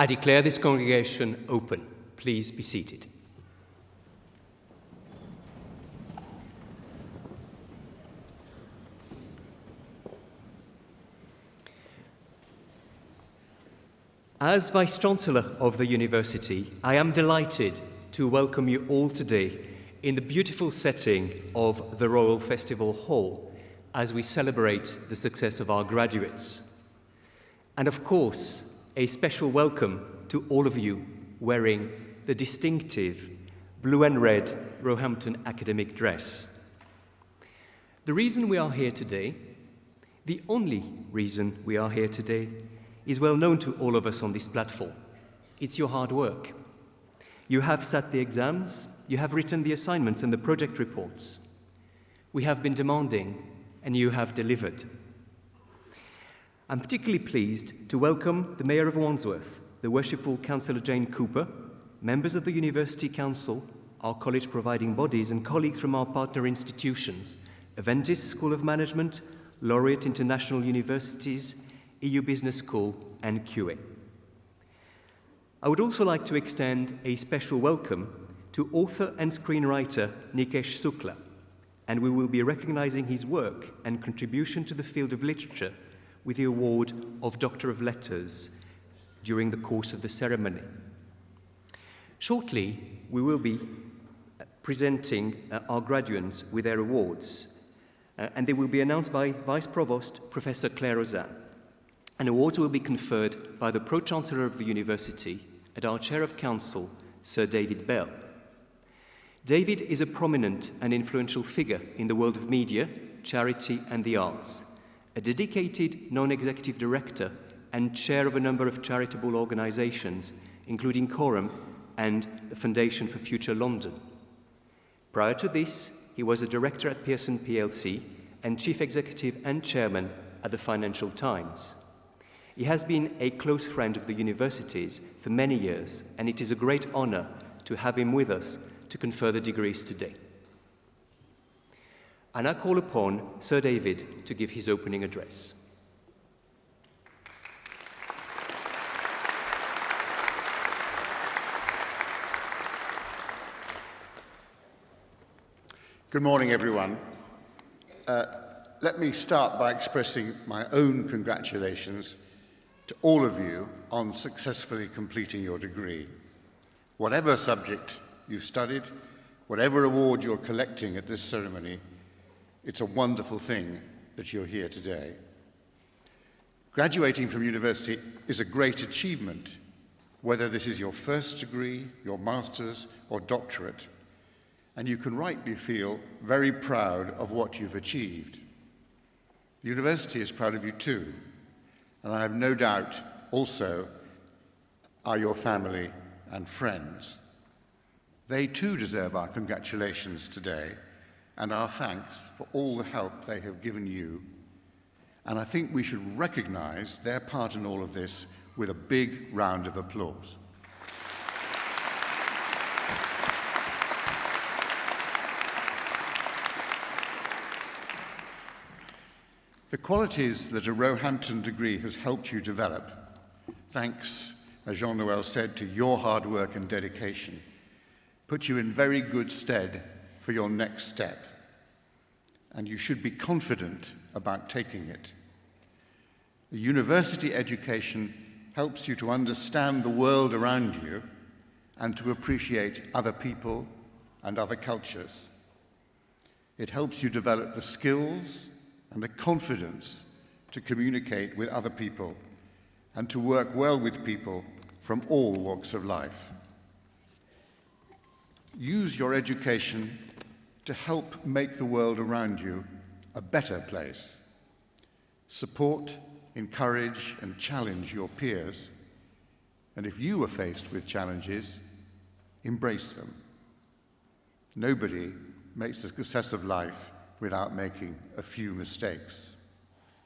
I declare this congregation open. Please be seated. As Vice-Chancellor of the University, I am delighted to welcome you all today in the beautiful setting of the Royal Festival Hall as we celebrate the success of our graduates. And of course, a special welcome to all of you wearing the distinctive blue and red Roehampton academic dress. The reason we are here today, the only reason we are here today, is well known to all of us on this platform. It's your hard work. You have sat the exams, you have written the assignments and the project reports. We have been demanding, and you have delivered. I'm particularly pleased to welcome the Mayor of Wandsworth, the Worshipful Councillor Jane Cooper, members of the University Council, our college providing bodies, and colleagues from our partner institutions, Aventis School of Management, Laureate International Universities, EU Business School, and QA. I would also like to extend a special welcome to author and screenwriter Nikesh Shukla, and we will be recognizing his work and contribution to the field of literature with the award of Doctor of Letters during the course of the ceremony. Shortly, we will be presenting our graduates with their awards, and they will be announced by Vice Provost Professor Claire Ozan. And awards will be conferred by the Pro-Chancellor of the University and our Chair of Council, Sir David Bell. David is a prominent and influential figure in the world of media, charity and the arts, a dedicated non-executive director and chair of a number of charitable organisations, including Quorum and the Foundation for Future London. Prior to this, he was a director at Pearson plc and chief executive and chairman at the Financial Times. He has been a close friend of the universities for many years, and it is a great honour to have him with us to confer the degrees today. I now call upon Sir David to give his opening address. Good morning, everyone. Let me start by expressing my own congratulations to all of you on successfully completing your degree. Whatever subject you've studied, whatever award you're collecting at this ceremony, it's a wonderful thing that you're here today. Graduating from university is a great achievement, whether this is your first degree, your master's, or doctorate, and you can rightly feel very proud of what you've achieved. The university is proud of you too, and I have no doubt also are your family and friends. They too deserve our congratulations today and our thanks for all the help they have given you. And I think we should recognize their part in all of this with a big round of applause. The qualities that a Roehampton degree has helped you develop, thanks, as Jean-Noël said, to your hard work and dedication, put you in very good stead for your next step. And you should be confident about taking it. The university education helps you to understand the world around you and to appreciate other people and other cultures. It helps you develop the skills and the confidence to communicate with other people and to work well with people from all walks of life. Use your education to help make the world around you a better place. Support, encourage, and challenge your peers. And if you are faced with challenges, embrace them. Nobody makes a success of life without making a few mistakes.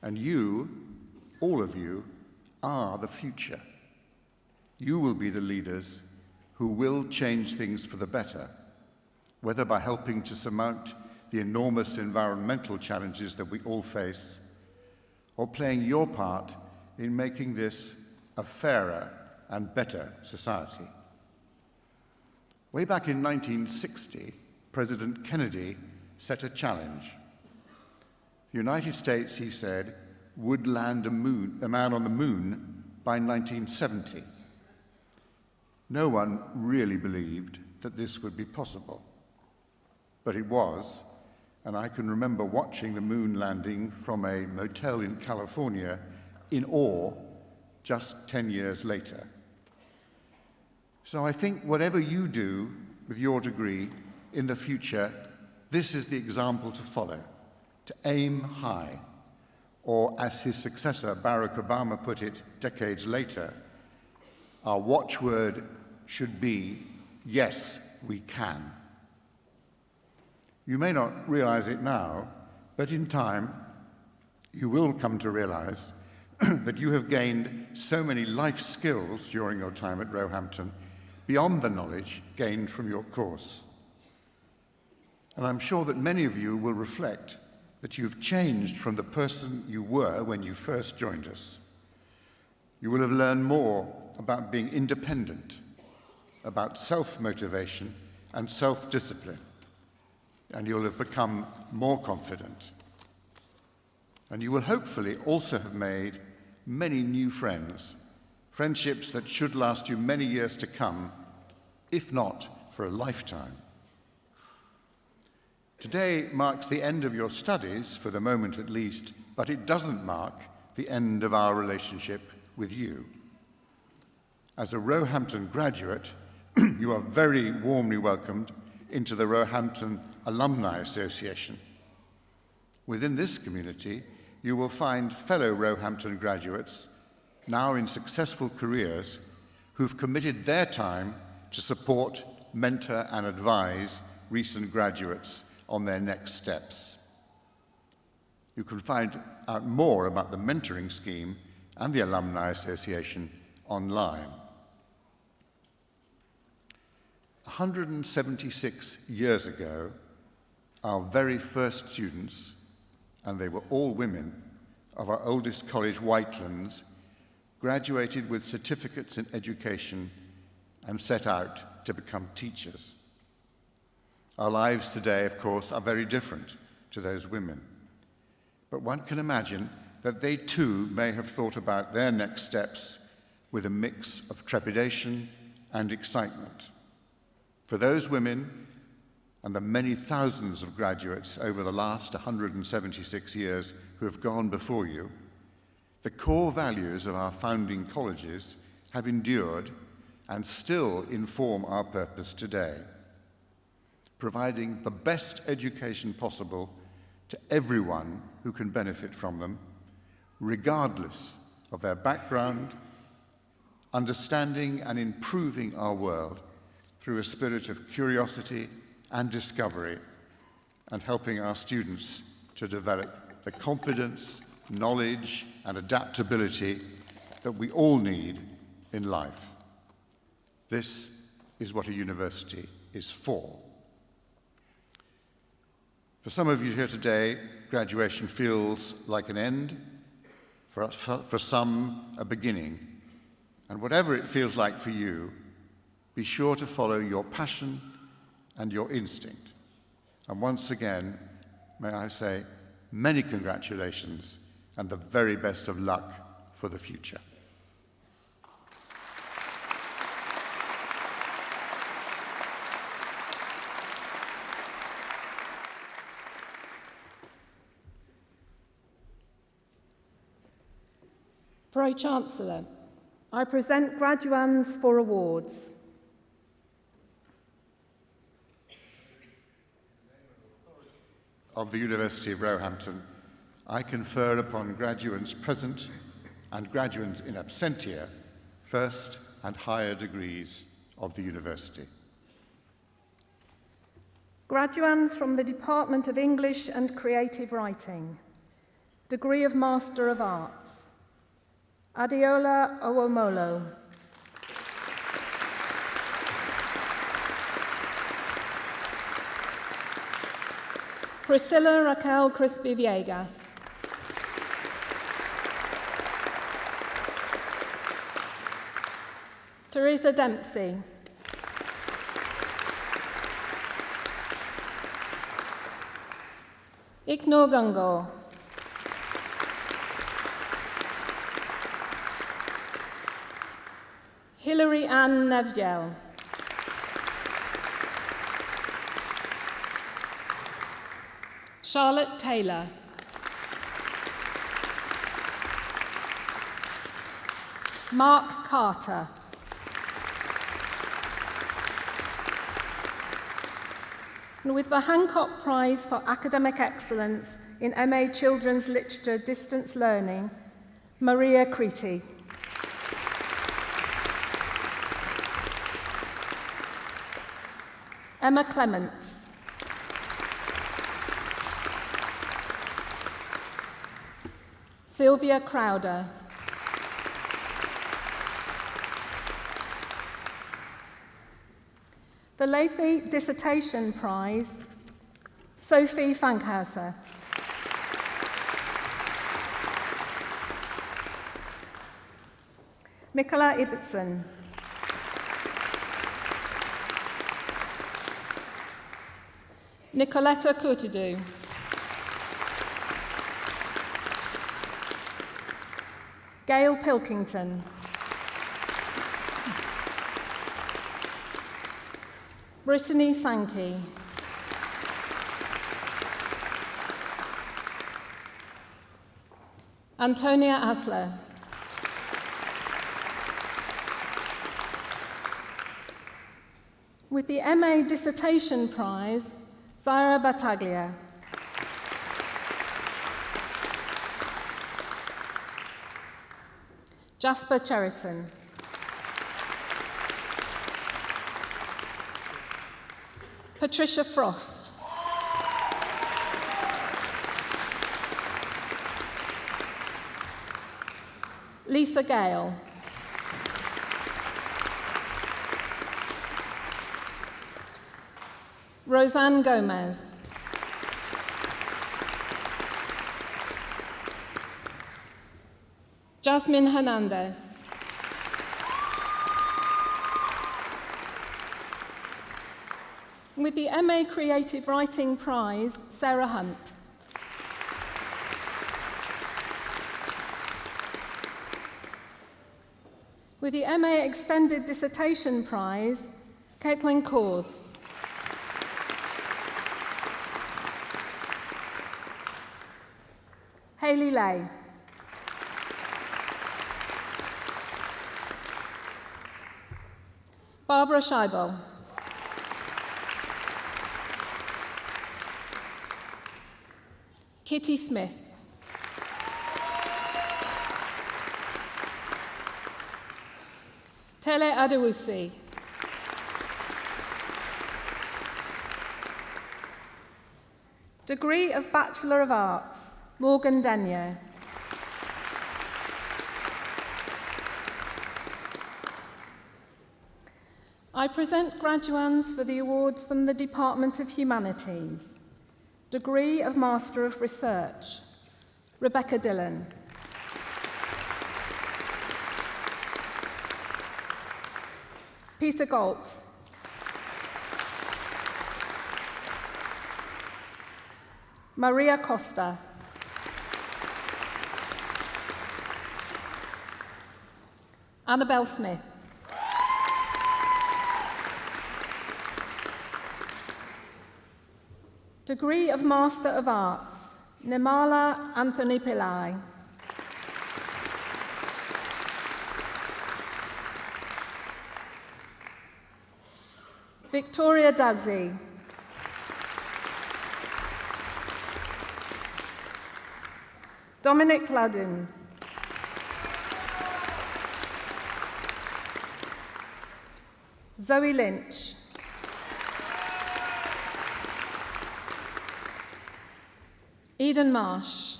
And you, all of you, are the future. You will be the leaders who will change things for the better, whether by helping to surmount the enormous environmental challenges that we all face, or playing your part in making this a fairer and better society. Way back in 1960, President Kennedy set a challenge. The United States, he said, would land a man on the moon by 1970. No one really believed that this would be possible, but it was, and I can remember watching the moon landing from a motel in California in awe just 10 years later. So I think whatever you do with your degree in the future, this is the example to follow, to aim high, or as his successor Barack Obama put it decades later, our watchword should be, yes, we can. You may not realize it now, but in time, you will come to realize that you have gained so many life skills during your time at Roehampton beyond the knowledge gained from your course. And I'm sure that many of you will reflect that you've changed from the person you were when you first joined us. You will have learned more about being independent, about self-motivation and self-discipline, and you'll have become more confident. And you will hopefully also have made many new friends, friendships that should last you many years to come, if not for a lifetime. Today marks the end of your studies, for the moment at least, but it doesn't mark the end of our relationship with you. As a Roehampton graduate, you are very warmly welcomed into the Roehampton Alumni Association. Within this community, you will find fellow Roehampton graduates, now in successful careers, who've committed their time to support, mentor, and advise recent graduates on their next steps. You can find out more about the mentoring scheme and the Alumni Association online. 176 years ago, our very first students, and they were all women, of our oldest college, Whitelands, graduated with certificates in education and set out to become teachers. Our lives today, of course, are very different to those women. But one can imagine that they too may have thought about their next steps with a mix of trepidation and excitement. For those women and the many thousands of graduates over the last 176 years who have gone before you, the core values of our founding colleges have endured and still inform our purpose today, providing the best education possible to everyone who can benefit from them, regardless of their background, understanding and improving our world through a spirit of curiosity and discovery, and helping our students to develop the confidence, knowledge, and adaptability that we all need in life. This is what a university is for. For some of you here today, graduation feels like an end, for some, a beginning. And whatever it feels like for you, be sure to follow your passion and your instinct. And once again, may I say, many congratulations and the very best of luck for the future. Pro-Chancellor, I present graduands for awards. Of the University of Roehampton, I confer upon graduands present and graduands in absentia first and higher degrees of the university. Graduands from the Department of English and Creative Writing, degree of Master of Arts, Adeola Owomolo. Priscilla Raquel Crispy Viegas. Teresa Dempsey. Ignor Gungor. Hilary Ann Neville. Charlotte Taylor. Mark Carter. And with the Hancock Prize for Academic Excellence in MA Children's Literature Distance Learning, Maria Creti. Emma Clements. Sylvia Crowder. The Lathy Dissertation Prize, Sophie Fankhauser. Mikola Ibbotson. Nicoletta Coutidou. Gail Pilkington. Brittany Sankey. Antonia Asler. With the MA Dissertation Prize, Zaira Battaglia. Jasper Cheriton. Patricia Frost. Lisa Gale. Roseanne Gomez. Jasmine Hernandez. With the MA Creative Writing Prize, Sarah Hunt. With the MA Extended Dissertation Prize, Caitlin Coors. Hayley Lay. Barbara Scheibel. Kitty Smith. Tele Adewusi. Degree of Bachelor of Arts, Morgan Denyer. I present graduands for the awards from the Department of Humanities. Degree of Master of Research, Rebecca Dillon. Peter Galt. Maria Costa. Annabelle Smith. Degree of Master of Arts, Nimala Anthony Pillai. Victoria Dazzi. Dominic Ladin. Zoe Lynch. Eden Marsh.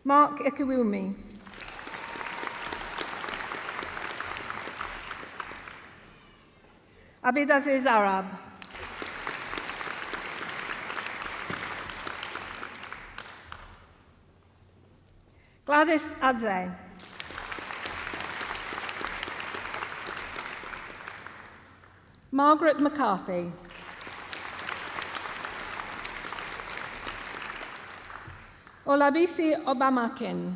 Mark Ikiwumi. Abidaziz Arab. Gladys Adze. Margaret McCarthy. Olabisi Obamakin.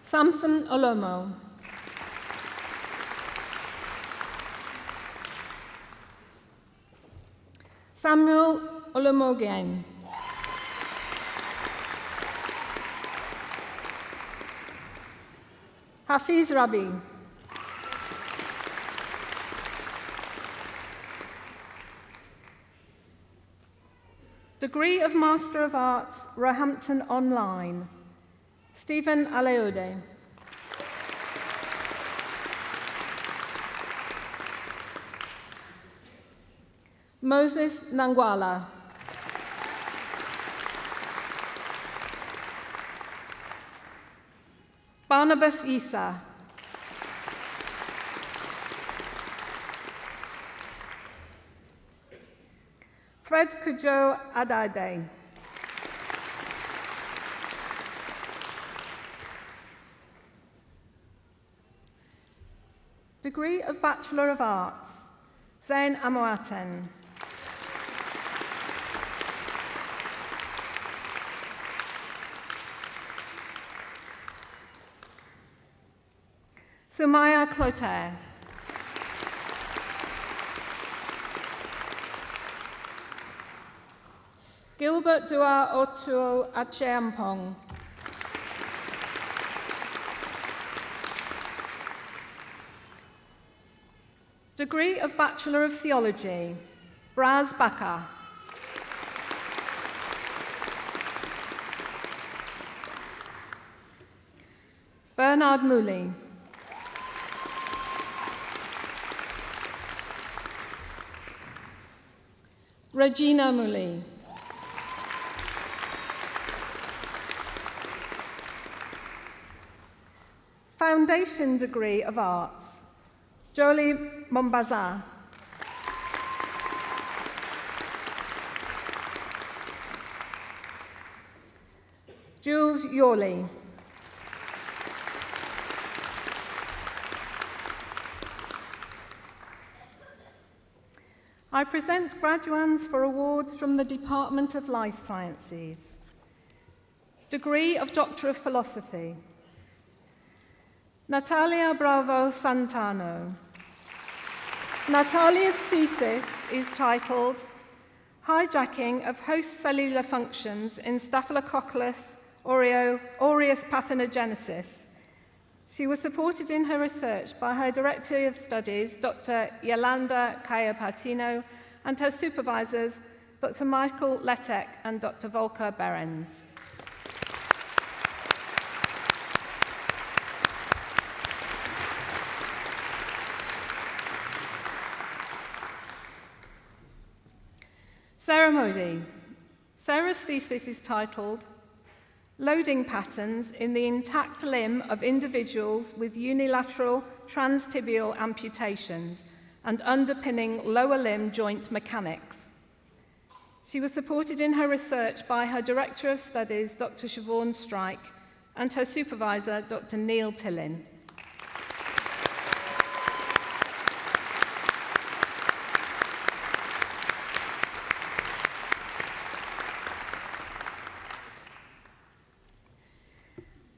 Samson Olomo. Samuel Olomogian. Hafiz Rabi. Degree of Master of Arts, Roehampton Online. Stephen Aleode. Moses Nangwala. Barnabas Isa. Fred Kujo Adade. Degree of Bachelor of Arts, Zain Amoaten. Sumaya Clotaire. Gilbert Dua Otuo Acheampong. Degree of Bachelor of Theology, Braz Baka. Bernard Mooley. Regina Mooley. Foundation Degree of Arts, Jolie Mombaza. Jules Yorley. I present graduands for awards from the Department of Life Sciences. Degree of Doctor of Philosophy, Natalia Bravo Santano. Natalia's thesis is titled Hijacking of Host Cellular Functions in Staphylococcus aureus Parthenogenesis. She was supported in her research by her Director of Studies, Dr. Yolanda Kaya-Patino, and her supervisors, Dr. Michael Letek and Dr. Volker Behrens. Sarah Modi. Sarah's thesis is titled Loading Patterns in the Intact Limb of Individuals with Unilateral Transtibial Amputations and Underpinning Lower Limb Joint Mechanics. She was supported in her research by her Director of Studies, Dr. Siobhan Strike, and her supervisor, Dr. Neil Tillin.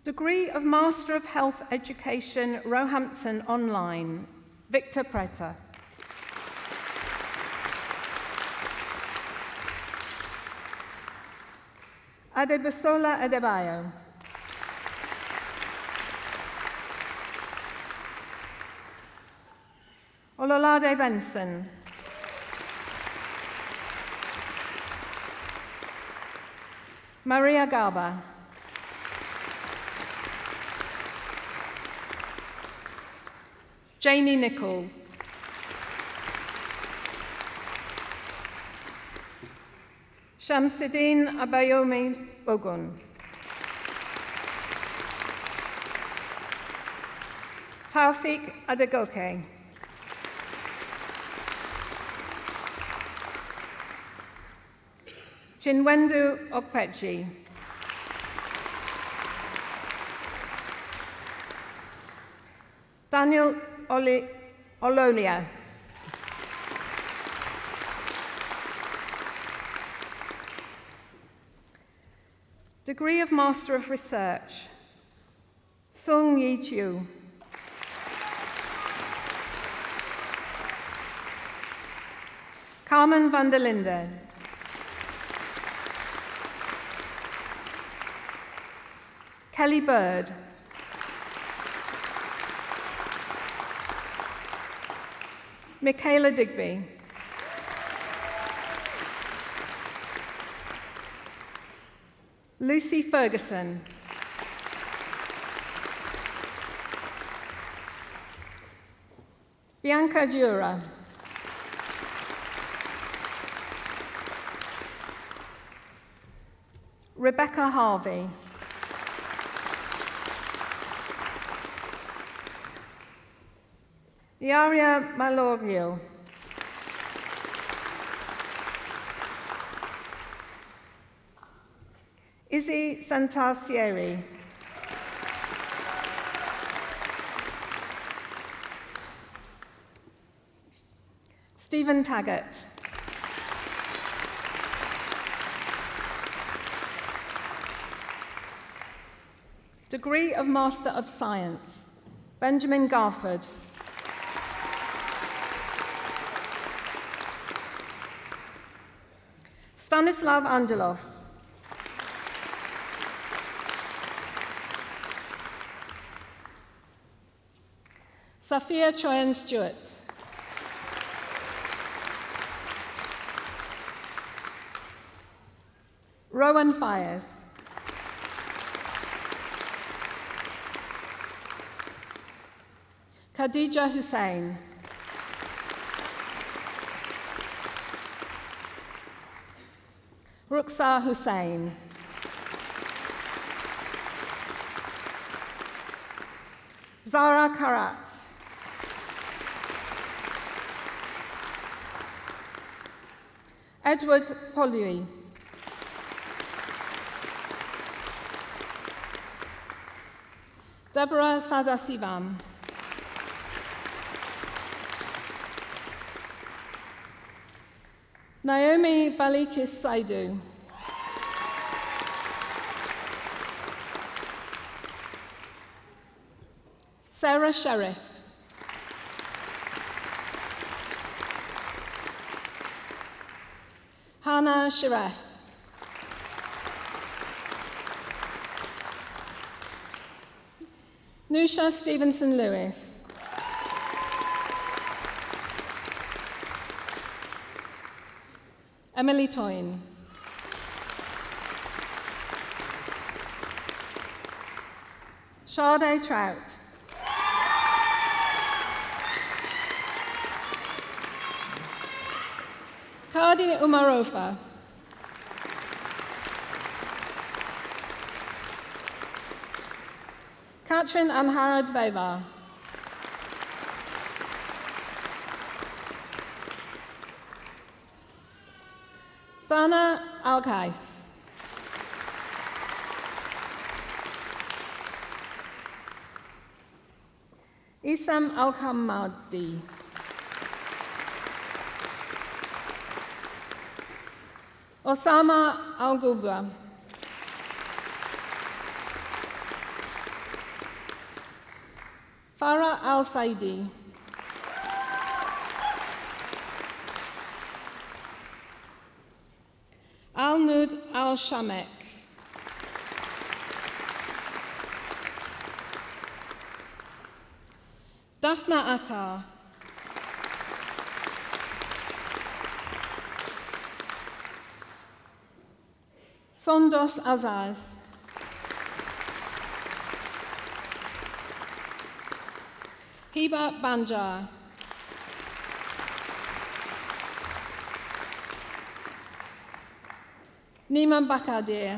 Degree of Master of Health Education, Roehampton Online, Victor Preta. Adebusola Adebayo. Ololade Benson. Maria Garba. Janie Nichols. Shamsuddin Abayomi Ogun. Taufik Adegoke. Chinwendu Okpechi. Daniel Olonia. Degree of Master of Research, Sung Yi Chiu. Carmen van der Linden. Kelly Bird. Michaela Digby. Lucy Ferguson. Bianca Dura. Rebecca Harvey. Yaria Malorgil. Izzy Santarcieri. Stephen Taggart. Degree of Master of Science, Benjamin Garford. Stanislav Angelov. Safia Choyan-Stewart. Rowan Fires. Khadija Hussain. Rukhsar Hussain. Zara Karat. Edward Polui. Deborah Sadasivam. Naomi Balikis Saidu. Sarah Sheriff. Hannah Shiref. Nusha Stevenson Lewis. Emily Toyne. Sade Trout. Kadi Umarofa. Katrin Anharad Veva. Dana Alkais. Isam Al-Hamadi. Osama Al-Gubra. Farah Al-Saidi. Al-Nud Al-Shamek. Daphna Attar. Sondos Azaz. Hiba Banjar. Nima Bakadir.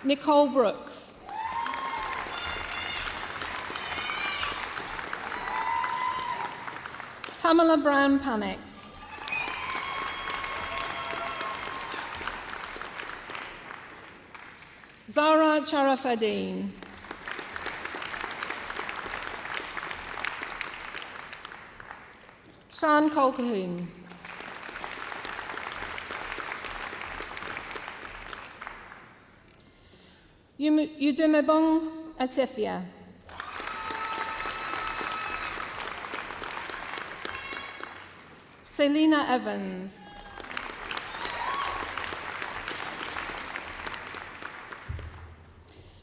Nicole Brooks. Tamala Brown Panic. Zara Charafadine. Sian Colquhoun. Udumebong Atifia. Selina Evans.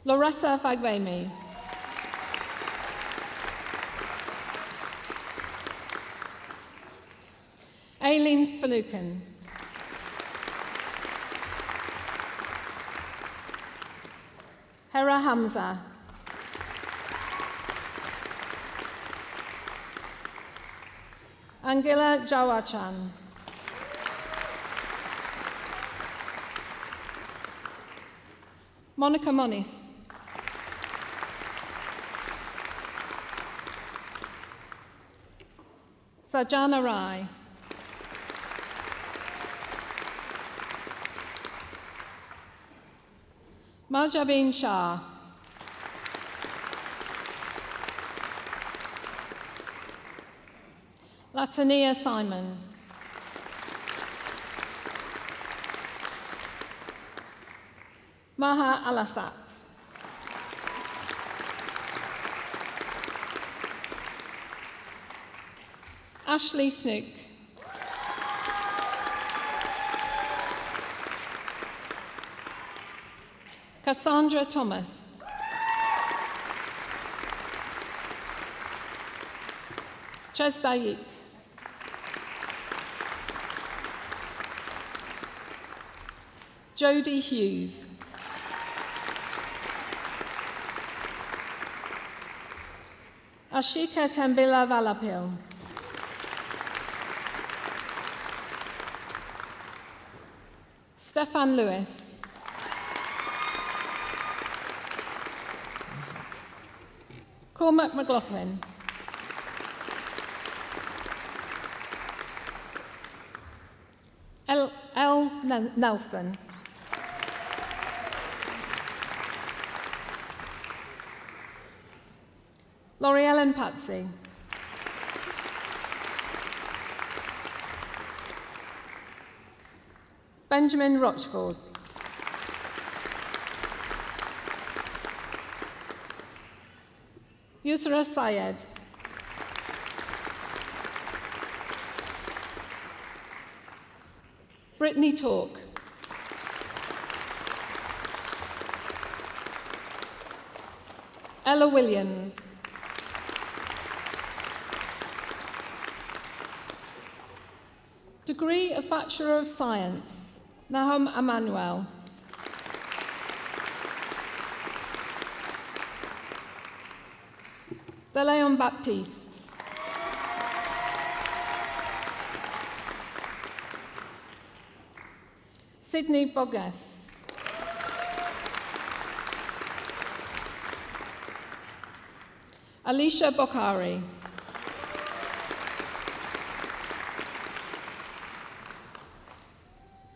Loretta Fagbemi. Aileen Falucan. Hera Hamza. Angela Jawachan. Monica Moniz. Sajana Rai. Marjabin Shah. Latania Simon. Maha Alasat. Ashley Snook. Cassandra Thomas. Ches Dayit. Jodie Hughes. Ashika Tembila Valapil. Stefan Lewis. Cormac McLaughlin. L. Nelson. Laurie Ellen Patsy. Benjamin Rochford. Yusra Syed. Brittany Talk. Ella Williams. Degree of Bachelor of Science, Nahum Emmanuel. De Leon Baptiste. Sydney Bogas. Alicia Bokhari.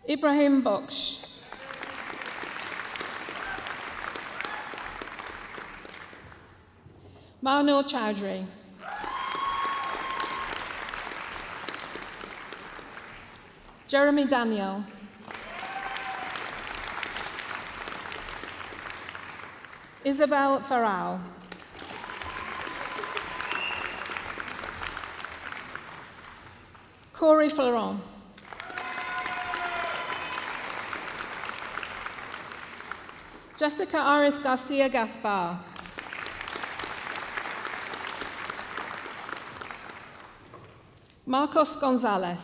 Ibrahim Boksh. Manur Chowdhury. Jeremy Daniel. Isabel Farrell. Corey Florent. Jessica Iris Garcia Gaspar. Marcos Gonzalez.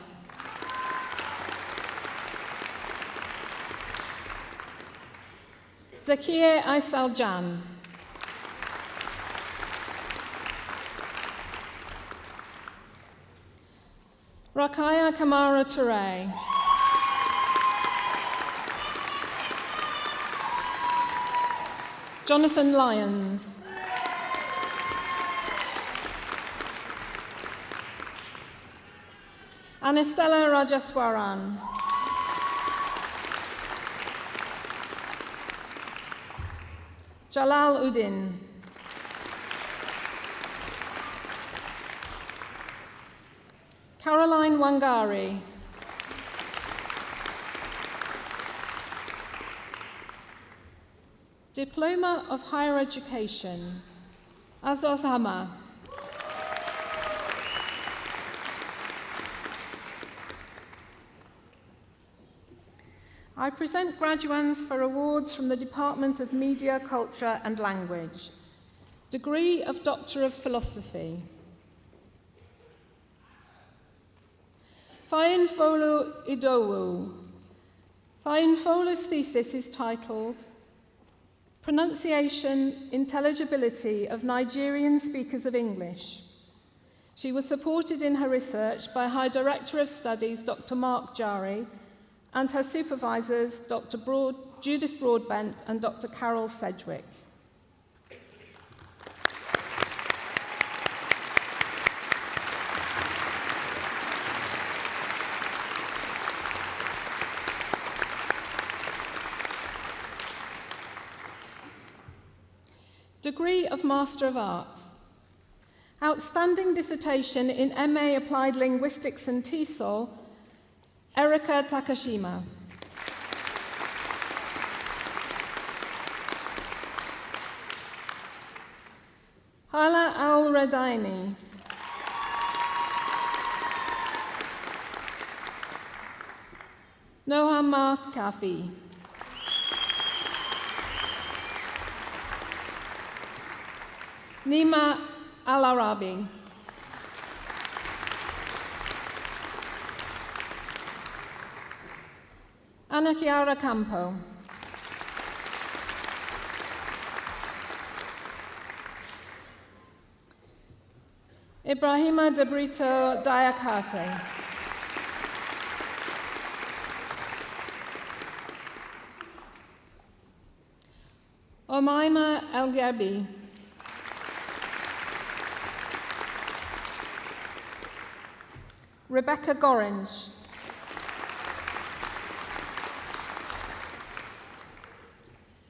Zakia Aysal Jan. Rakaya Kamara Toure. Jonathan Lyons. Anastella Rajaswaran. Jalal Uddin. Caroline Wangari. Diploma of Higher Education, Azaz Hama. I present graduands for awards from the Department of Media, Culture and Language. Degree of Doctor of Philosophy. Fayinfolu Idowu. Fayinfolu's thesis is titled Pronunciation, Intelligibility of Nigerian Speakers of English. She was supported in her research by her Director of Studies, Dr. Mark Jari, and her supervisors, Dr. Judith Broadbent and Dr. Carol Sedgwick. Degree of Master of Arts. Outstanding dissertation in MA Applied Linguistics and TESOL, Erika Takashima. Hala Al-Radaini. Nohama Kafi. Nima Al-Arabi. Ana Chiara Campo. Ibrahima de Brito Diakate. Omaima El-Gabi. Rebecca Gorringe.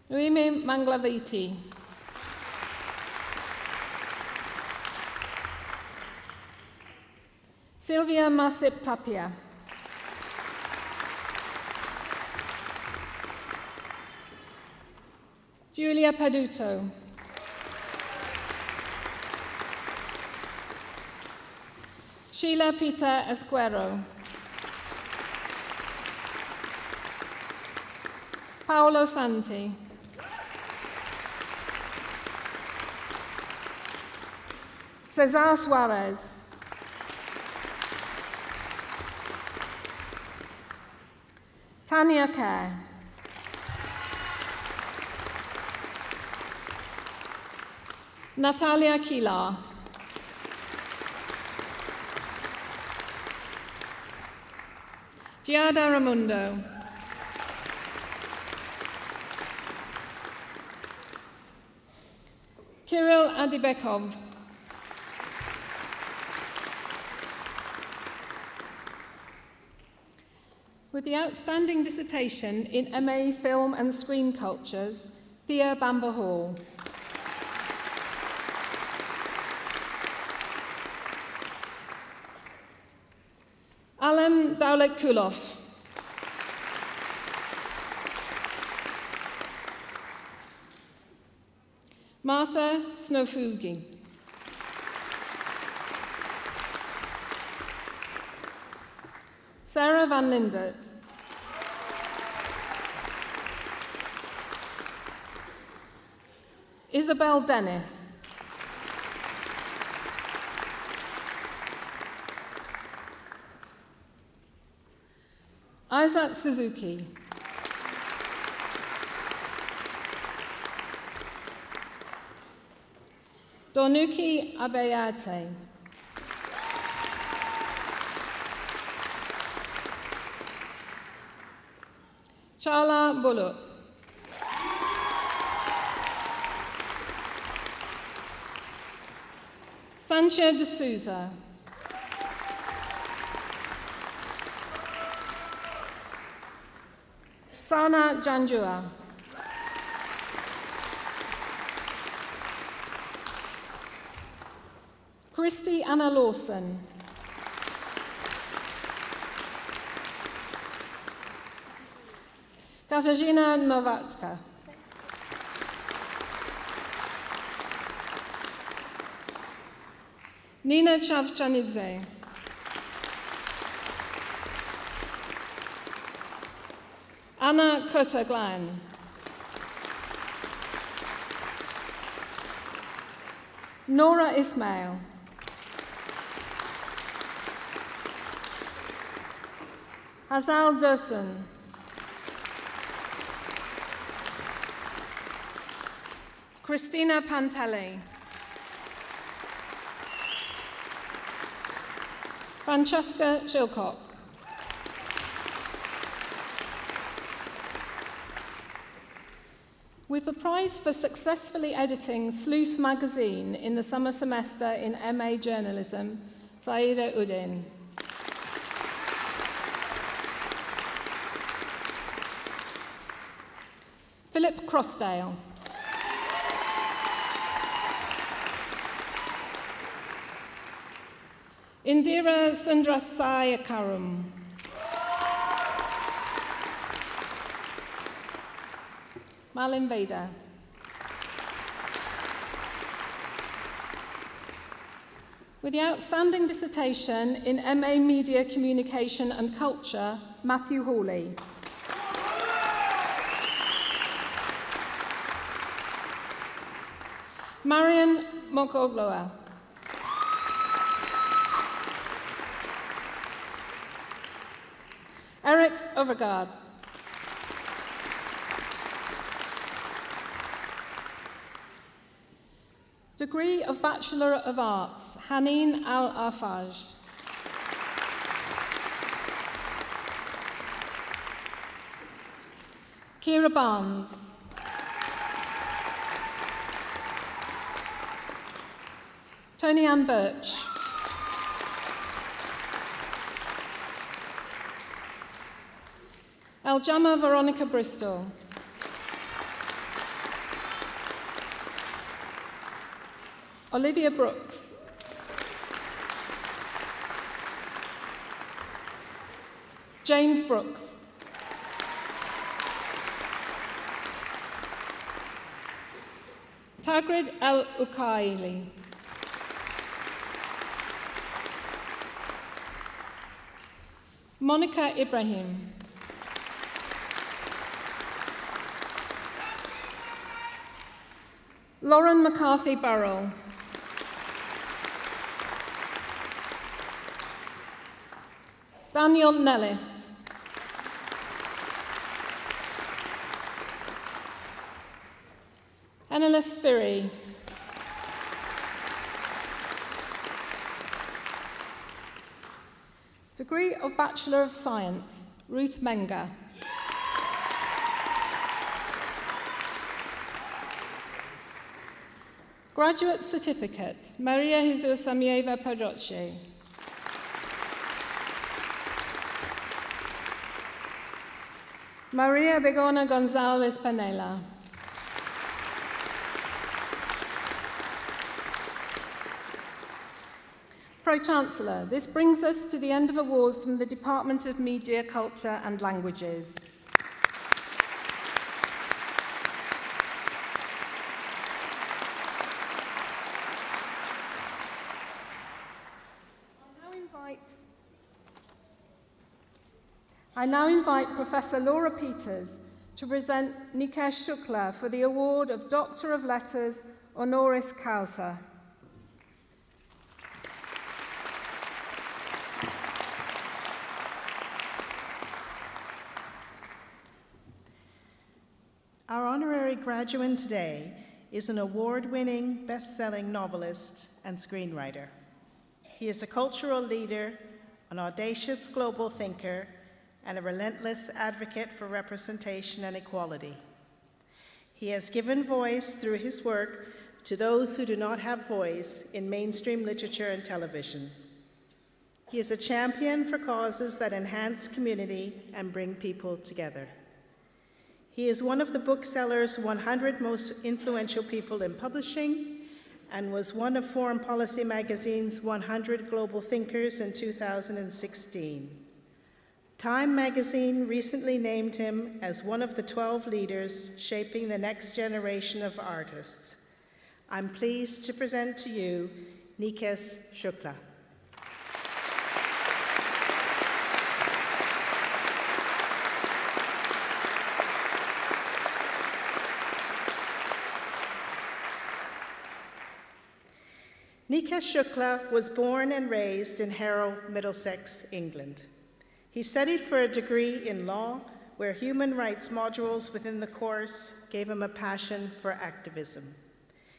Noemi Manglaviti. Sylvia Masip Tapia. Julia Paduto. Sheila Peter Esquero. Paolo Santi. Cesar Suarez. Tanya Kerr. Natalia Kilar. Giada Ramundo. Kirill Adibekov. With the outstanding dissertation in MA Film and Screen Cultures, Thea Bamba Hall. Alam Dowlet Kulov. Martha Snowfugi. Sarah Van Lindert. Isabel Dennis. Isaac Suzuki. Donuki Abayate. Chala Bullock. Sancho de Souza. Sana Janjua. Christy Anna Lawson. Katarzyna Nowacka. Nina Chavchanidze. Anna Kota-Glan. Nora Ismail. Hazal Dursun. Christina Pantelli. Francesca Chilcock. With the prize for successfully editing Sleuth magazine in the summer semester in MA Journalism, Saida Udin. Philip Crossdale. Indira Sundrasayakaram. Malin Veda. With the outstanding dissertation in MA Media Communication and Culture, Matthew Hawley. Marion Mokogloa. Eric Overgaard. Degree of Bachelor of Arts, Haneen Al-Afaj. Kira Barnes. Tony Ann Birch. Aljama Veronica Bristol. Olivia Brooks. James Brooks. Tagrid El-Ukaili. Monica Ibrahim. Lauren McCarthy Burrell. Daniel Nellist. Ennelis Spiri. Degree of Bachelor of Science, Ruth Menga. Graduate Certificate, Maria Jesus Amieva Padroche. Maria Begona Gonzalez Panela. Pro-Chancellor, this brings us to the end of awards from the Department of Media, Culture and Languages. I now invite Professor Laura Peters to present Nikesh Shukla for the award of Doctor of Letters Honoris Causa. Our honorary graduate today is an award-winning, best-selling novelist and screenwriter. He is a cultural leader, an audacious global thinker, and a relentless advocate for representation and equality. He has given voice through his work to those who do not have voice in mainstream literature and television. He is a champion for causes that enhance community and bring people together. He is one of the bookseller's 100 most influential people in publishing and was one of Foreign Policy magazine's 100 global thinkers in 2016. Time magazine recently named him as one of the 12 leaders shaping the next generation of artists. I'm pleased to present to you Nikesh Shukla. Nikesh Shukla was born and raised in Harrow, Middlesex, England. He studied for a degree in law, where human rights modules within the course gave him a passion for activism.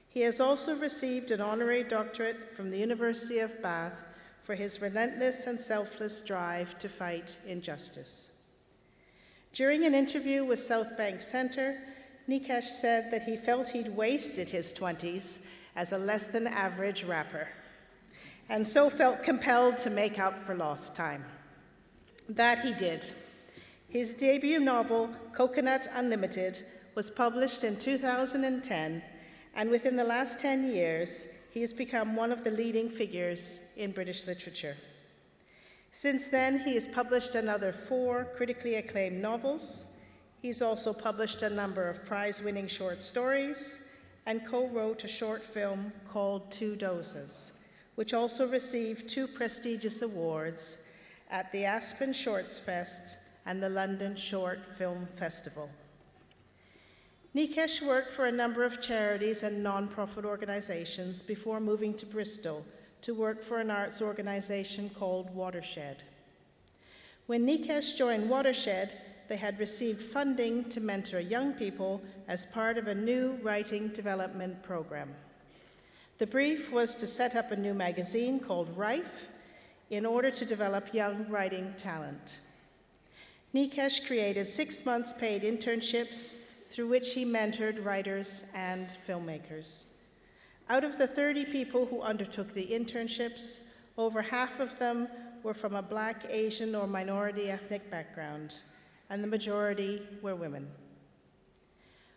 He has also received an honorary doctorate from the University of Bath for his relentless and selfless drive to fight injustice. During an interview with South Bank Centre, Nikesh said that he felt he'd wasted his 20s as a less-than-average rapper, and so felt compelled to make up for lost time. That he did. His debut novel, Coconut Unlimited, was published in 2010, and within the last 10 years, he has become one of the leading figures in British literature. Since then, he has published another 4 critically acclaimed novels. He's also published a number of prize-winning short stories and co-wrote a short film called 2 Doses, which also received 2 prestigious awards at the Aspen Shorts Fest and the London Short Film Festival. Nikesh worked for a number of charities and non-profit organizations before moving to Bristol to work for an arts organization called Watershed. When Nikesh joined Watershed, they had received funding to mentor young people as part of a new writing development program. The brief was to set up a new magazine called Rife in order to develop young writing talent. Nikesh created 6 months paid internships through which he mentored writers and filmmakers. Out of the 30 people who undertook the internships, over half of them were from a Black, Asian, or minority ethnic background, and the majority were women.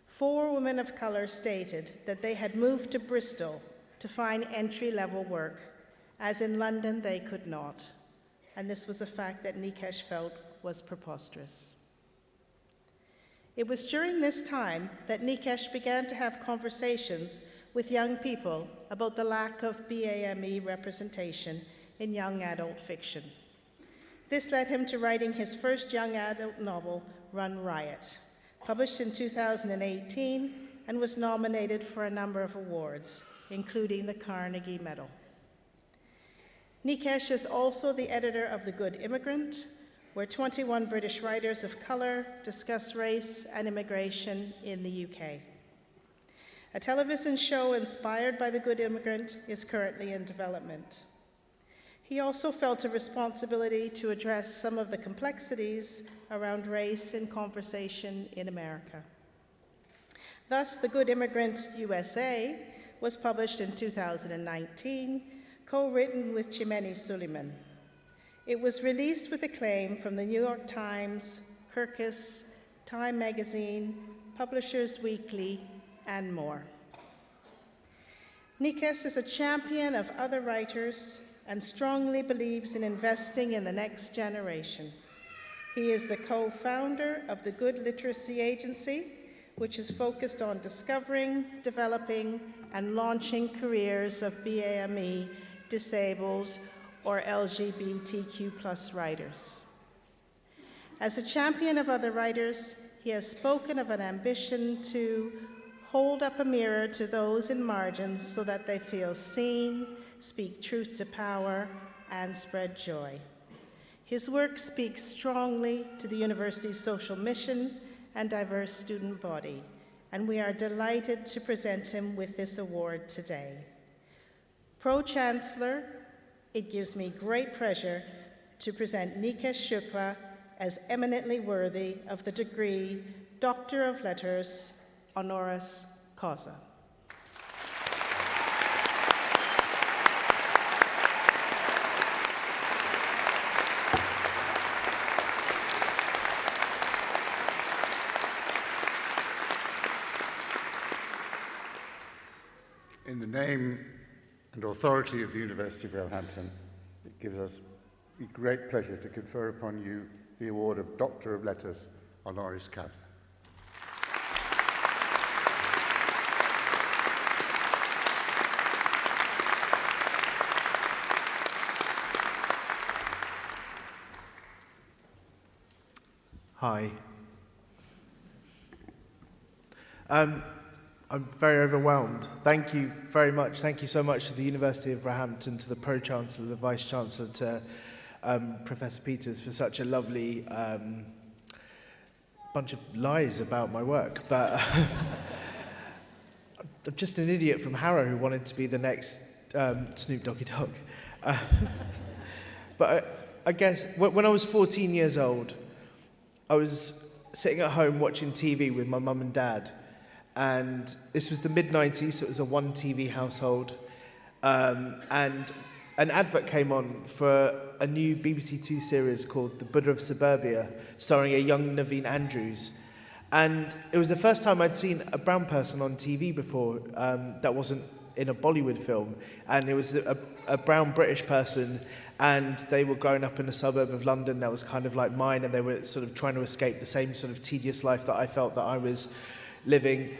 4 women of color stated that they had moved to Bristol to find entry-level work, as in London they could not, and this was a fact that Nikesh felt was preposterous. It was during this time that Nikesh began to have conversations with young people about the lack of BAME representation in young adult fiction. This led him to writing his first young adult novel, Run Riot, published in 2018 and was nominated for a number of awards, including the Carnegie Medal. Nikesh is also the editor of The Good Immigrant, where 21 British writers of color discuss race and immigration in the UK. A television show inspired by The Good Immigrant is currently in development. He also felt a responsibility to address some of the complexities around race in conversation in America. Thus, The Good Immigrant USA was published in 2019, co-written with Chimene Suleiman. It was released with acclaim from the New York Times, Kirkus, Time Magazine, Publishers Weekly, and more. Nikesh is a champion of other writers and strongly believes in investing in the next generation. He is the co-founder of the Good Literacy Agency, which is focused on discovering, developing, and launching careers of BAME, disabled, or LGBTQ+ writers. As a champion of other writers, he has spoken of an ambition to hold up a mirror to those in margins so that they feel seen, speak truth to power, and spread joy. His work speaks strongly to the university's social mission and diverse student body, and we are delighted to present him with this award today. Pro-Chancellor, it gives me great pleasure to present Nikesh Shukla as eminently worthy of the degree Doctor of Letters, honoris causa. name and authority of the University of Roehampton, it gives us great pleasure to confer upon you the award of Doctor of Letters, Honoris Causa. Hi. I'm very overwhelmed. Thank you very much. Thank you so much to the University of Roehampton, to the Pro-Chancellor, the Vice-Chancellor, to Professor Peters for such a lovely bunch of lies about my work. But I'm just an idiot from Harrow who wanted to be the next Snoop Doggy Dogg. But I guess when I was 14 years old, I was sitting at home watching TV with my mum and dad, and this was the mid-90s, so it was a one TV household, and an advert came on for a new BBC Two series called The Buddha of Suburbia, starring a young Naveen Andrews. And it was the first time I'd seen a brown person on TV before that wasn't in a Bollywood film, and it was a brown British person, and they were growing up in a suburb of London that was kind of like mine, and they were sort of trying to escape the same sort of tedious life that I felt that I was living.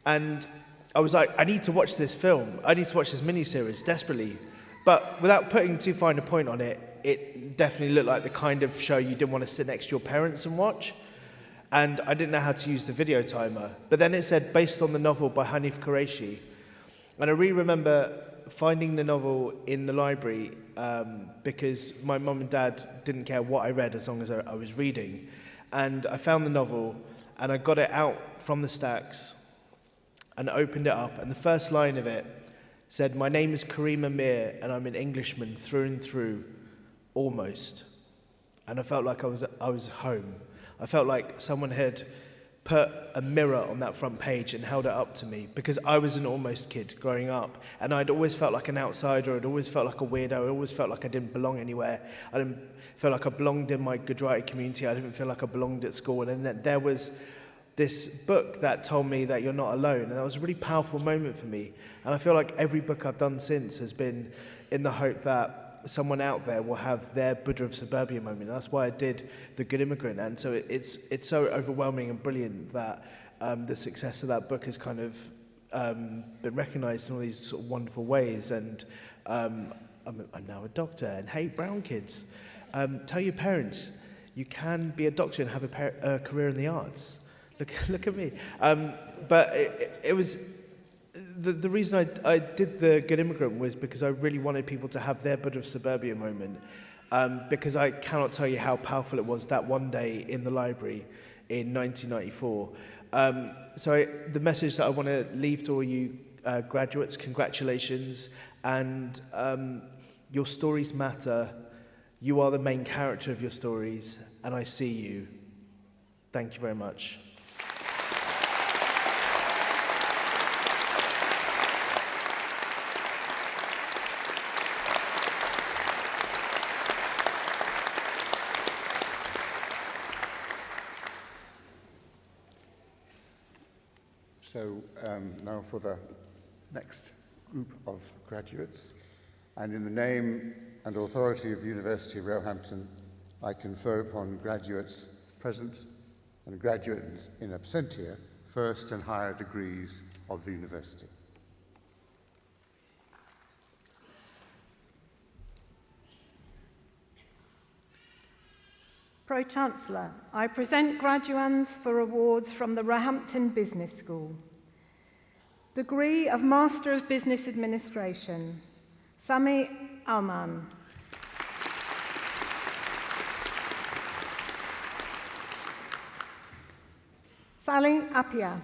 And I was like, I need to watch this film. I need to watch this miniseries desperately. But without putting too fine a point on it, it definitely looked like the kind of show you didn't want to sit next to your parents and watch. And I didn't know how to use the video timer. But then it said, based on the novel by Hanif Qureshi. And I really remember finding the novel in the library because my mum and dad didn't care what I read as long as I was reading. And I found the novel, and I got it out from the stacks and opened it up. And the first line of it said, "My name is Kareem Amir, and I'm an Englishman through and through, almost." And I felt like I was home. I felt like someone had put a mirror on that front page and held it up to me, because I was an almost kid growing up, and I'd always felt like an outsider. I'd always felt like a weirdo. I always felt like I didn't belong anywhere. I didn't feel like I belonged in my Gujarati community. I didn't feel like I belonged at school. And then there was this book that told me that you're not alone, and that was a really powerful moment for me. And I feel like every book I've done since has been in the hope that someone out there will have their Buddha of Suburbia moment. That's why I did The Good Immigrant. And so it's so overwhelming and brilliant that the success of that book has kind of been recognised in all these sort of wonderful ways. And I'm now a doctor. And hey, brown kids, tell your parents you can be a doctor and have a career in the arts. Look at me. But it was... The reason I did The Good Immigrant was because I really wanted people to have their Buddha of Suburbia moment, because I cannot tell you how powerful it was that one day in the library in 1994. The message that I want to leave to all you graduates, congratulations, and your stories matter. You are the main character of your stories, and I see you. Thank you very much. So now for the next group of graduates, and in the name and authority of the University of Roehampton, I confer upon graduates present and graduates in absentia first and higher degrees of the university. Pro-Chancellor, I present graduands for awards from the Roehampton Business School. Degree of Master of Business Administration, Sami Alman. Sally Appia.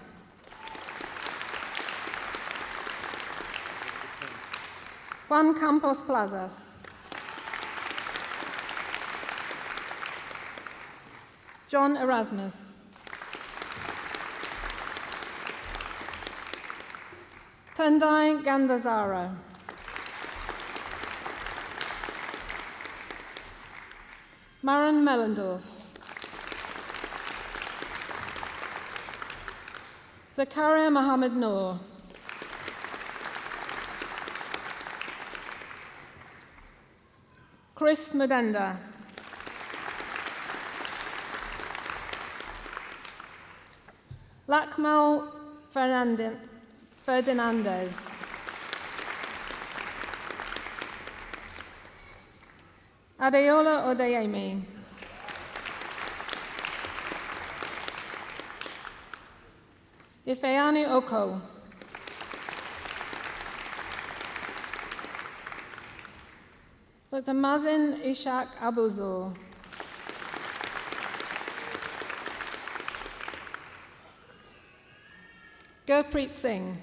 Juan Campos Plazas. John Erasmus. Tendai Gandazara. Maren Mellendorf. Zakaria Mohammed Noor. Chris Mudenda. Lakmal Ferdinandez. Adeola Odeyemi. Ifeani Oko. Dr. Mazin Ishak Abuzur. Gurpreet Singh.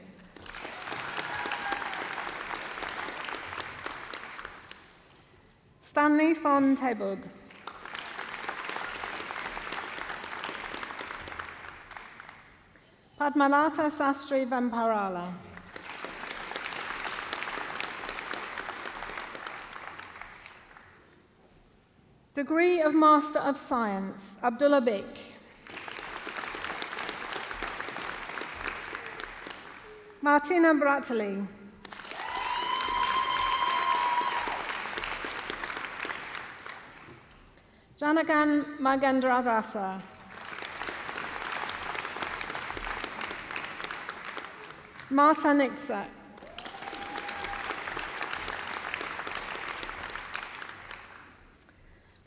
Stanley von Tebug. Padmalata Sastry Vamparala. Degree of Master of Science, Abdullah Bik. Martina Bratteli. Janagan Magendrarasa. Marta Nixa.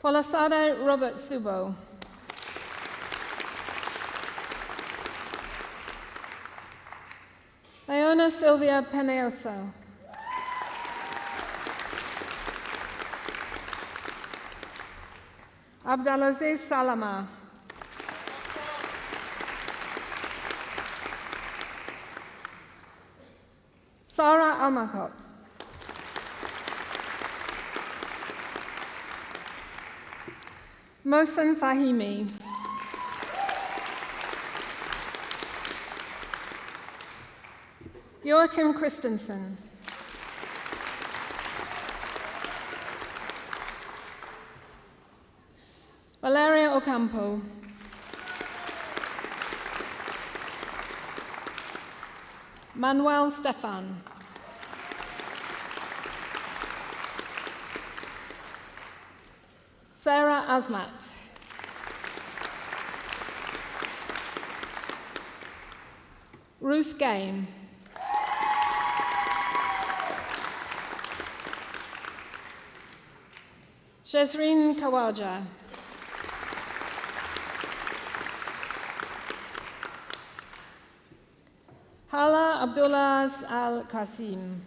Polasade Robert Subo. Leona Silvia Peneoso. Abdelaziz Salama. Sarah Almakot. Mohsen Fahimi. Joachim Christensen. Valeria Ocampo. Manuel Stefan. Sarah Asmat. Ruth Game. Shezreen Kawaja. Hala Abdullah Al-Qasim.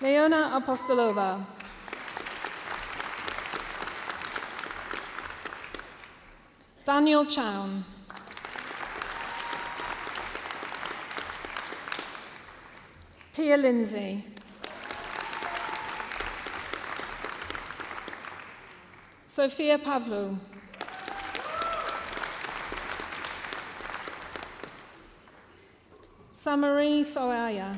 Leona Apostolova. Daniel Chown. Tia Lindsay. Sophia Pavlou. Samari Soaya.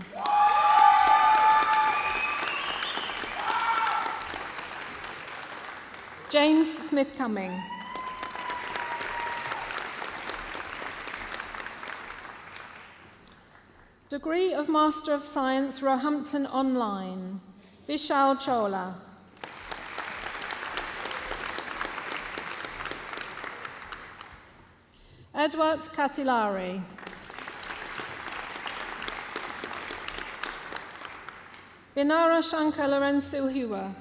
James Smith Cumming. Degree of Master of Science, Roehampton Online, Vishal Chola. Edward Katilari. Binara Shankar Lorenzo Hua.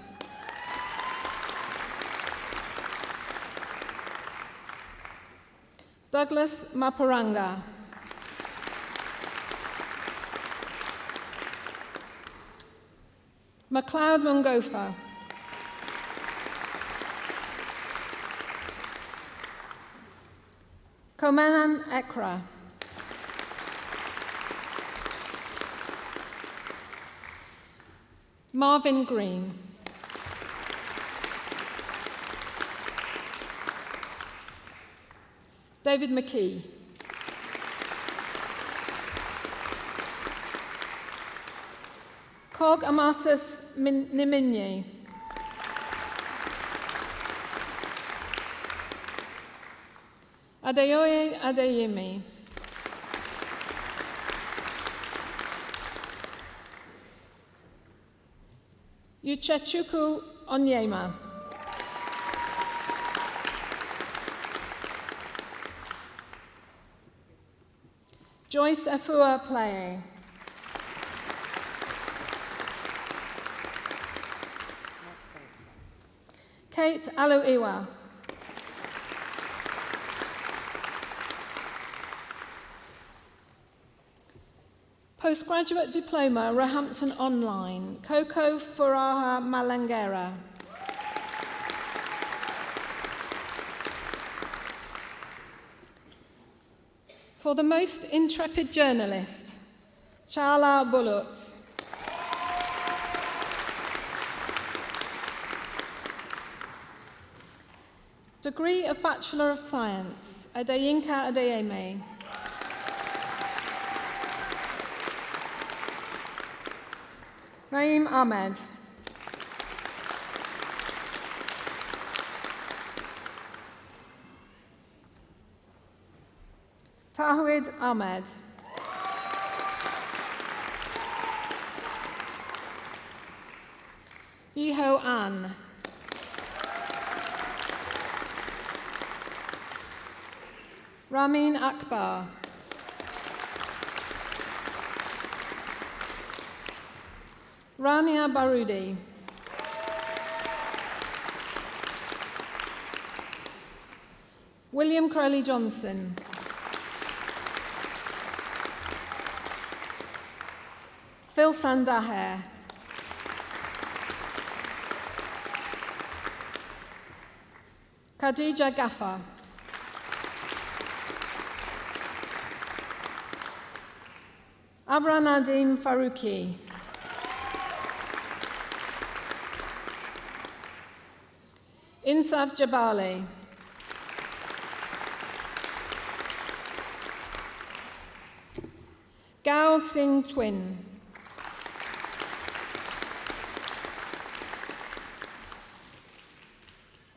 Douglas Mapuranga. MacLeod Mungofa. Komenan Ekra. Marvin Green. David McKee. Cog Amatus Niminye. Adeoye Adeyemi. Uchechukwu Onyema. Joyce Efua Playe. Kate Aluiwa. Postgraduate Diploma, Roehampton Online, Coco Furaha Malangera. For the most intrepid journalist, Chala Bulut. Degree of Bachelor of Science, Adeyinka Adeyeme. Naeem Ahmed. Tawhid Ahmed. Yiho An. Ramin Akbar. Rania Barudi. William Crowley Johnson. Phil Sandaher. Khadija Gaffer. Abra Nadim Farouki. Insaf Jabali. Gao Singh Twin.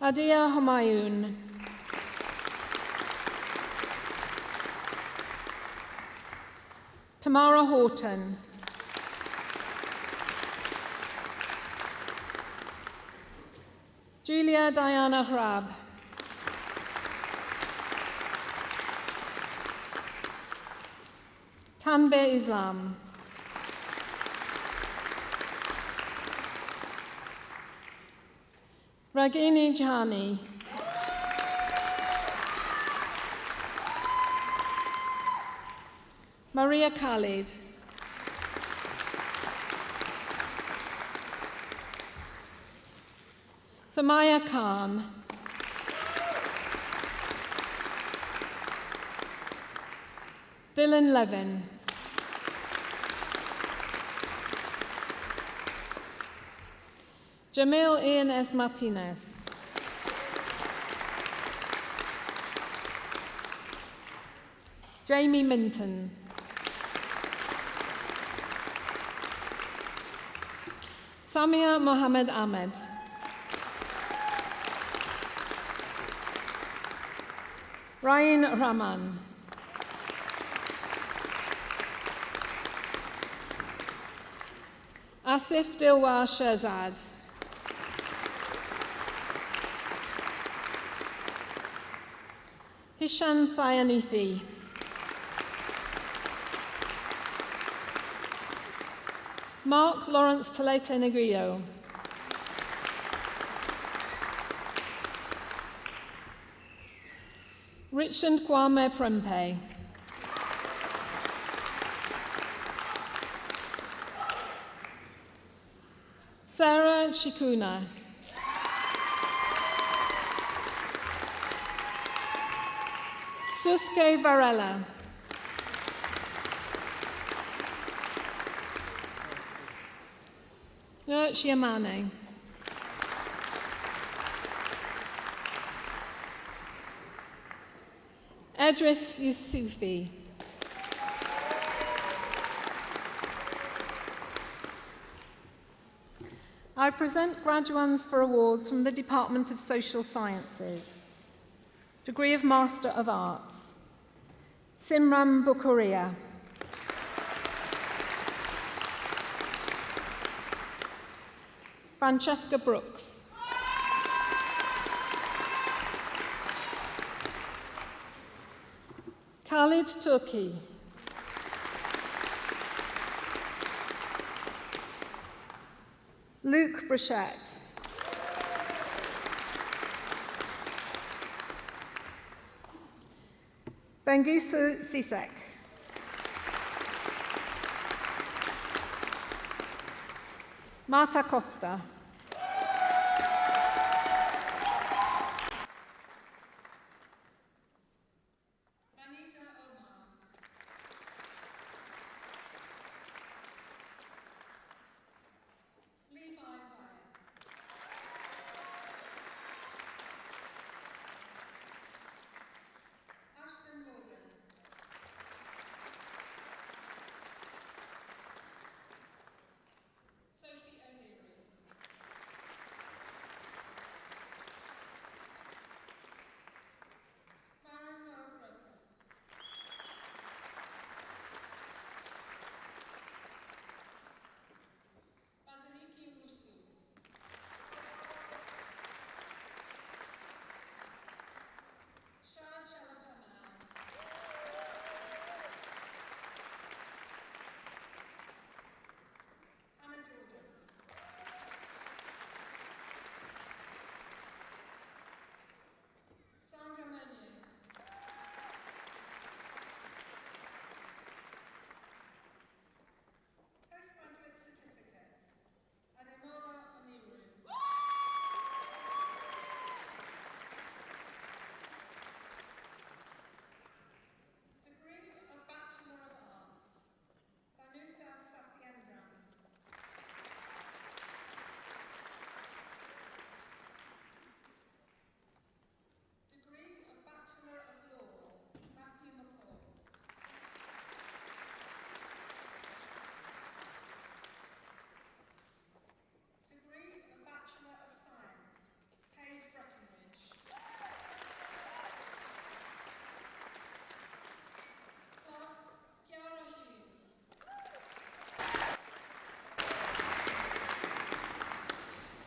Adia Humayun. Tamara Horton. Julia Diana Hrab. Tanbir Islam. Ragini Jahani. Maria Khalid. Samaya Khan. Dylan Levin. Jamil Ian S. Martinez. Jamie Minton. Samia Mohammed Ahmed. Ryan Rahman. Asif Dilwar Shehzad. Hisham Thayanithi. Mark Lawrence Talete Negrillo. Richard Kwame Prempe. Sarah Shikuna. Suske Varela. Chiamane. Edris Yusufi. I present graduands for awards from the Department of Social Sciences. Degree of Master of Arts. Simran Bukuria. Francesca Brooks. Khalid Turki. Luke Brachette. Bengisu Sisek. Marta Costa.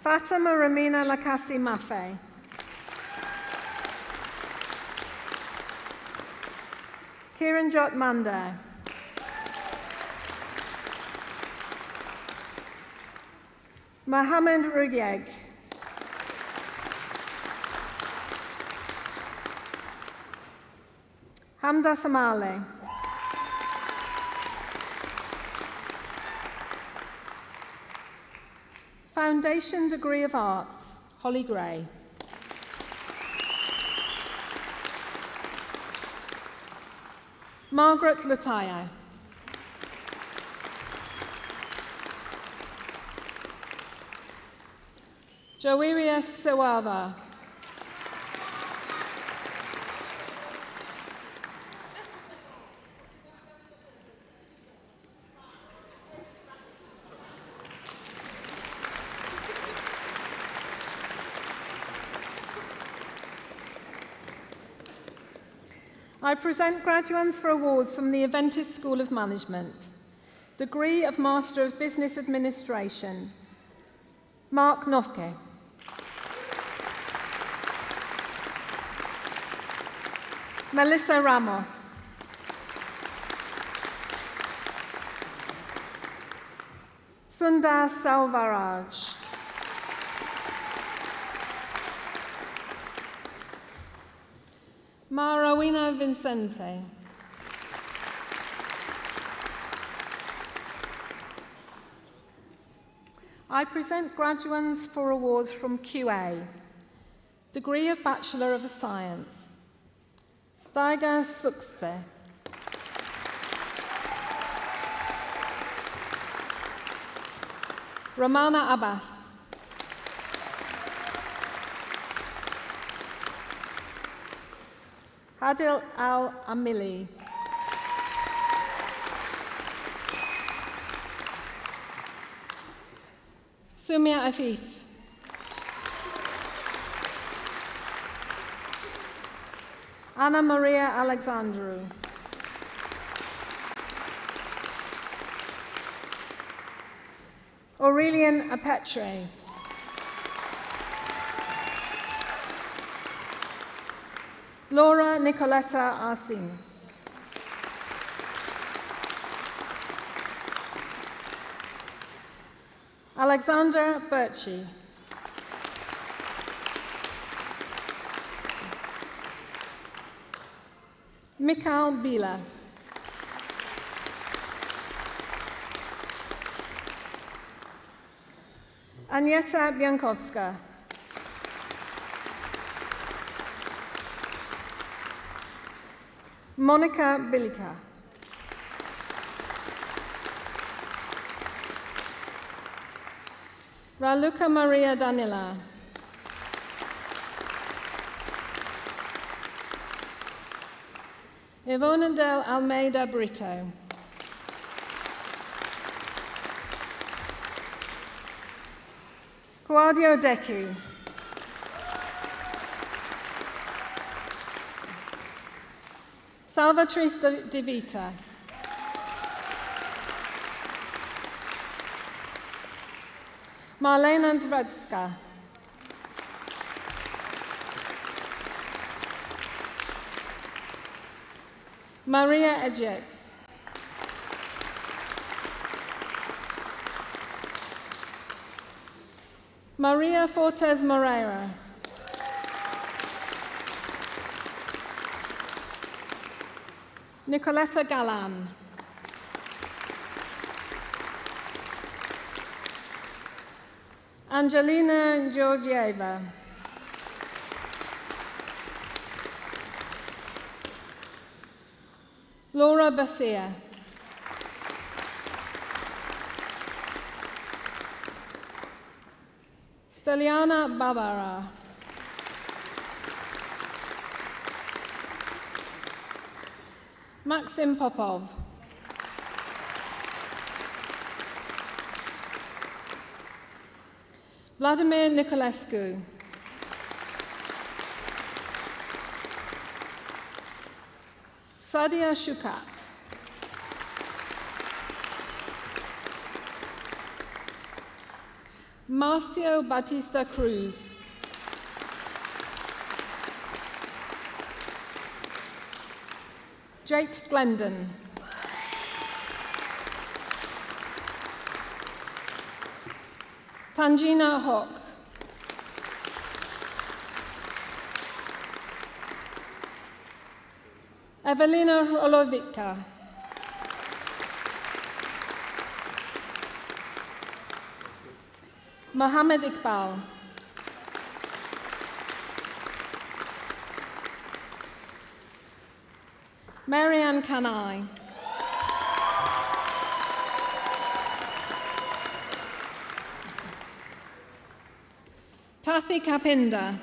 Fatima Ramina Lakasi Mafe. Kiranjot Manda. Mohammed Rugyeg. Hamda Samale. Foundation Degree of Arts, Holly Gray. Margaret Lutaya. Jowiria Sewava. I present graduates for awards from the Adventist School of Management. Degree of Master of Business Administration, Mark Novke. Melissa Ramos. Sundar Selvaraj. Marawina Vincente. I present graduates for awards from QA. Degree of Bachelor of Science, Daiga Sukse. Ramana Abbas. Adil Al-Amili. Sumia Afif. Anna Maria Alexandru. Aurelian Apetre. Laura Nicoletta Arsin. Alexander Birchie. Mikhail Bila. Anieta Biankowska. Monica Bilica. Raluca Maria Danila. Ivona del Almeida Brito. Claudio Decchi. Salvatrice De Vita. Marlena Dvedska. Maria Edgetz. Maria Fortes Moreira. Nicoletta Galan. Angelina Georgieva. Laura Basia. Steliana Barbara. Maxim Popov. Vladimir Nicolescu. Sadia Shukat. Marcio Batista Cruz. Jake Glendon. Tangina Hock. Evelina Olovica. Mohammed Iqbal. Marianne Kanai. Tathi Kapinda.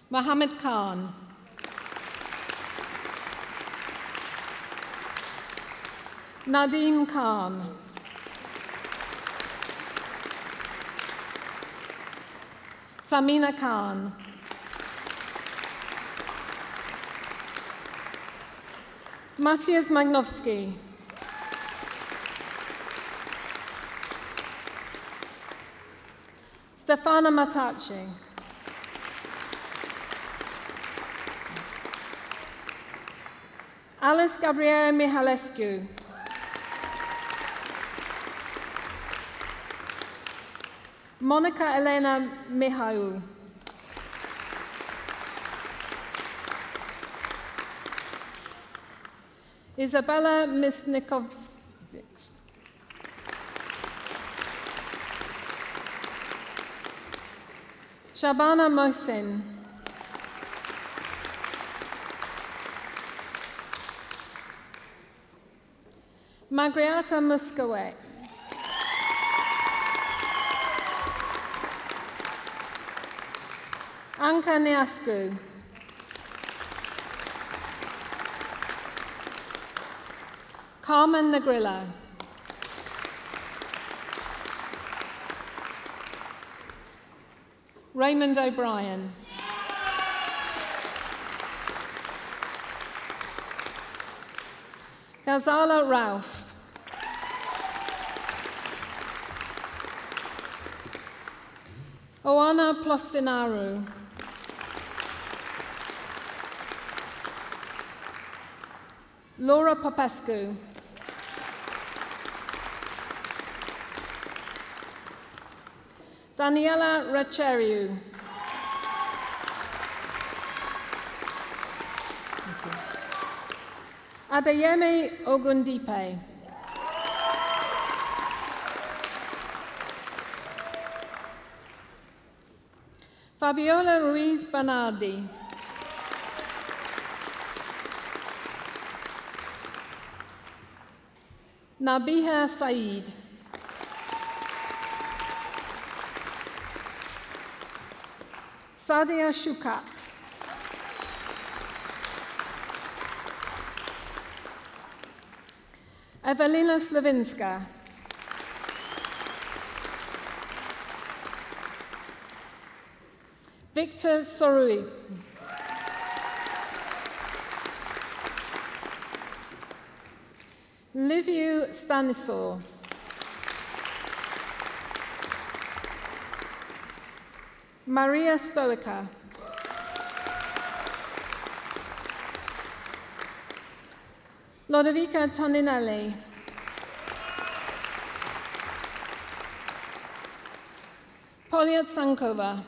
Mohammed Khan. Nadeem Khan. Samina Khan. Matthias Magnowski. Stefana Matacci. Alice Gabrielle Mihalescu. Monica Elena Mihail. Isabella Misnikovskic. Shabana Mohsin. Magriata Muscowet. Anka Neascu. Carmen Negrillo. Raymond O'Brien. Ghazala Ralph. Oana Plostinaru. Laura Popescu. Daniela Racheriu. Adeyemi Ogundipe. Fabiola Ruiz Bernardi. Nabiha Saeed. Sadia Shukat. Evelina Slavinska. Victor Sorui. Liviu Stanisor. Maria Stoica. Lodovica Toninelli. Polyat Sankova.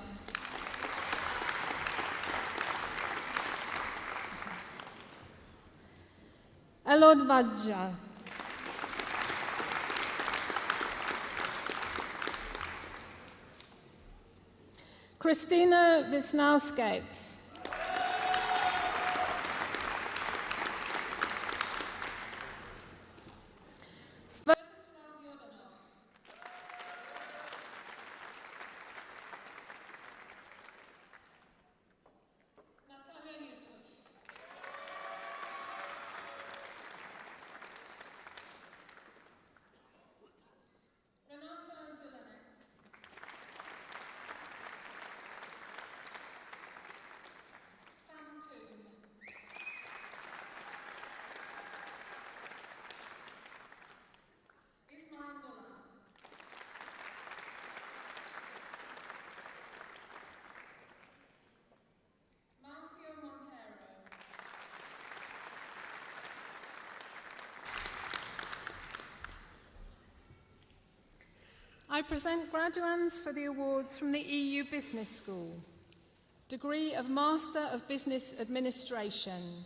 Elod Vajja. Christina Wisnowskate. Svetoslav Jordanov. Natalia Yusuf. Renata Zulanets. Sam Coombe. Ismail Mullah. Marcio Montero. I present graduands for the awards from the EU Business School. Degree of Master of Business Administration,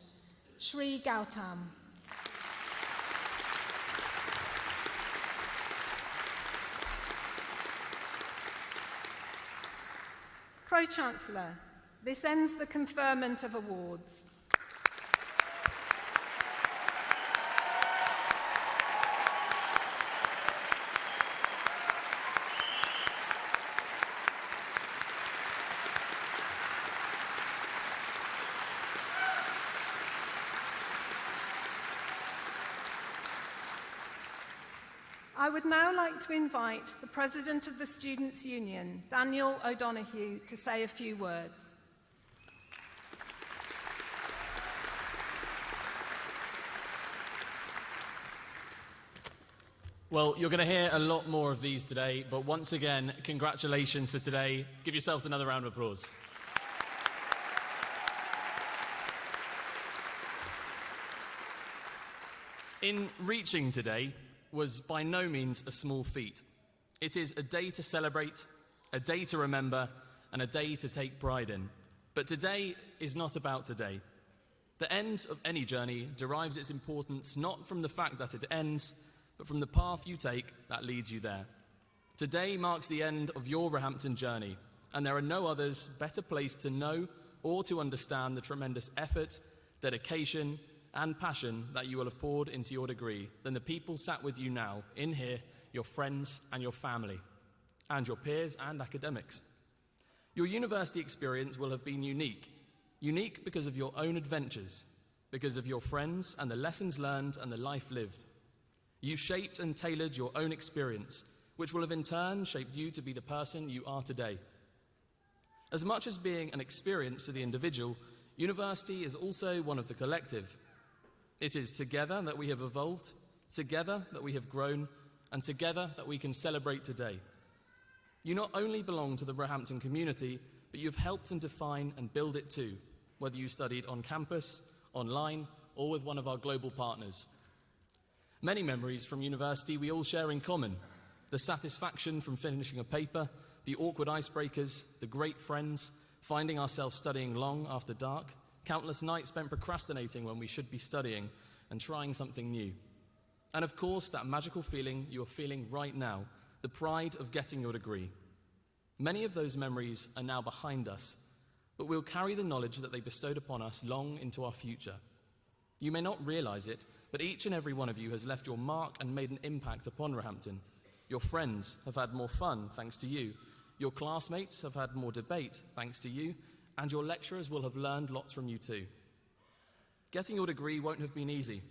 Sri Gautam. Pro-Chancellor, this ends the conferment of awards. I would now like to invite the President of the Students' Union, Daniel O'Donoghue, to say a few words. Well, you're going to hear a lot more of these today, but once again, congratulations for today. Give yourselves another round of applause. In reaching today was by no means a small feat. It is a day to celebrate, a day to remember, and a day to take pride in. But today is not about today. The end of any journey derives its importance not from the fact that it ends, but from the path you take that leads you there. Today marks the end of your Roehampton journey, and there are no others better placed to know or to understand the tremendous effort, dedication, and passion that you will have poured into your degree than the people sat with you now in here, your friends and your family, and your peers and academics. Your university experience will have been unique because of your own adventures, because of your friends and the lessons learned and the life lived. You shaped and tailored your own experience, which will have in turn shaped you to be the person you are today. As much as being an experience to the individual, university is also one of the collective. It is together that we have evolved, together that we have grown, and together that we can celebrate today. You not only belong to the Roehampton community, but you've helped and define and build it too, whether you studied on campus, online, or with one of our global partners. Many memories from university we all share in common. The satisfaction from finishing a paper, the awkward icebreakers, the great friends, finding ourselves studying long after dark, countless nights spent procrastinating when we should be studying, and trying something new. And of course, that magical feeling you are feeling right now, the pride of getting your degree. Many of those memories are now behind us, but we'll carry the knowledge that they bestowed upon us long into our future. You may not realize it, but each and every one of you has left your mark and made an impact upon Roehampton. Your friends have had more fun thanks to you. Your classmates have had more debate thanks to you, and your lecturers will have learned lots from you too. Getting your degree won't have been easy.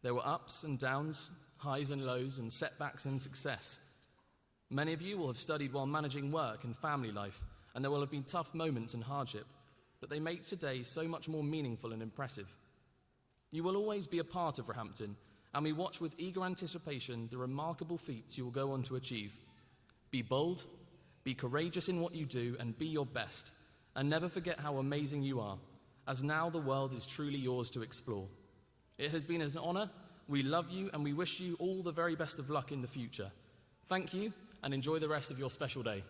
There were ups and downs, highs and lows, and setbacks and success. Many of you will have studied while managing work and family life, and there will have been tough moments and hardship, but they make today so much more meaningful and impressive. You will always be a part of Roehampton, and we watch with eager anticipation the remarkable feats you will go on to achieve. Be bold, be courageous in what you do, and be your best, and never forget how amazing you are, as now the world is truly yours to explore. It has been an honour, we love you, and we wish you all the very best of luck in the future. Thank you, and enjoy the rest of your special day.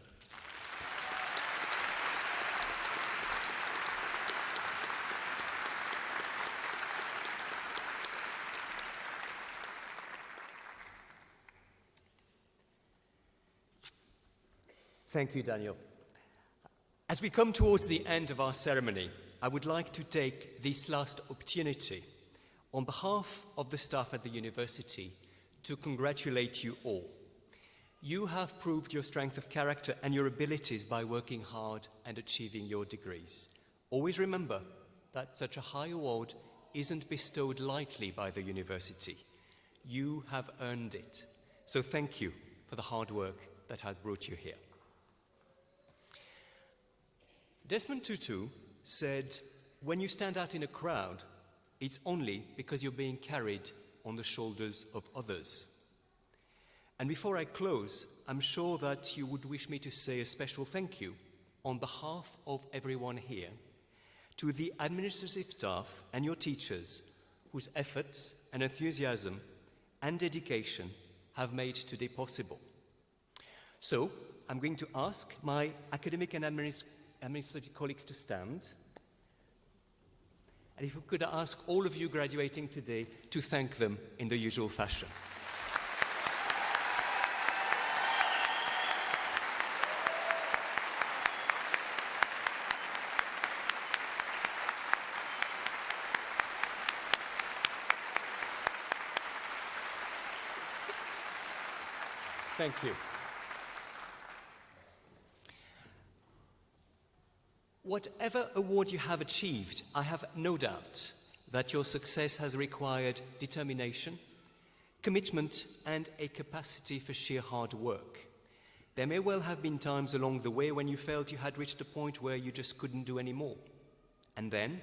Thank you, Daniel. As we come towards the end of our ceremony, I would like to take this last opportunity, on behalf of the staff at the university, to congratulate you all. You have proved your strength of character and your abilities by working hard and achieving your degrees. Always remember that such a high award isn't bestowed lightly by the university. You have earned it. So thank you for the hard work that has brought you here. Desmond Tutu said, "When you stand out in a crowd, it's only because you're being carried on the shoulders of others." And before I close, I'm sure that you would wish me to say a special thank you on behalf of everyone here to the administrative staff and your teachers whose efforts and enthusiasm and dedication have made today possible. So, I'm going to ask my academic and administrative colleagues to stand. And if we could ask all of you graduating today to thank them in the usual fashion. Thank you. Whatever award you have achieved, I have no doubt that your success has required determination, commitment, and a capacity for sheer hard work. There may well have been times along the way when you felt you had reached a point where you just couldn't do any more. And then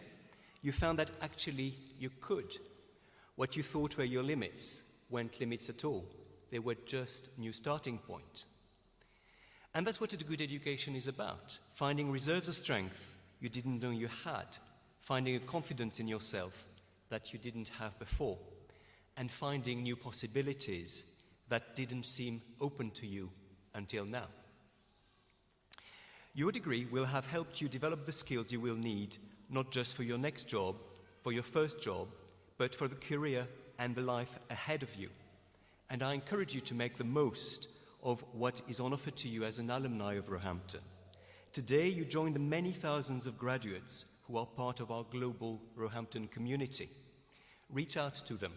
you found that actually you could. What you thought were your limits weren't limits at all. They were just new starting points. And that's what a good education is about, finding reserves of strength you didn't know you had, finding a confidence in yourself that you didn't have before, and finding new possibilities that didn't seem open to you until now. Your degree will have helped you develop the skills you will need, not just for your next job, for your first job, but for the career and the life ahead of you. And I encourage you to make the most of what is on offer to you as an alumni of Roehampton. Today, you join the many thousands of graduates who are part of our global Roehampton community. Reach out to them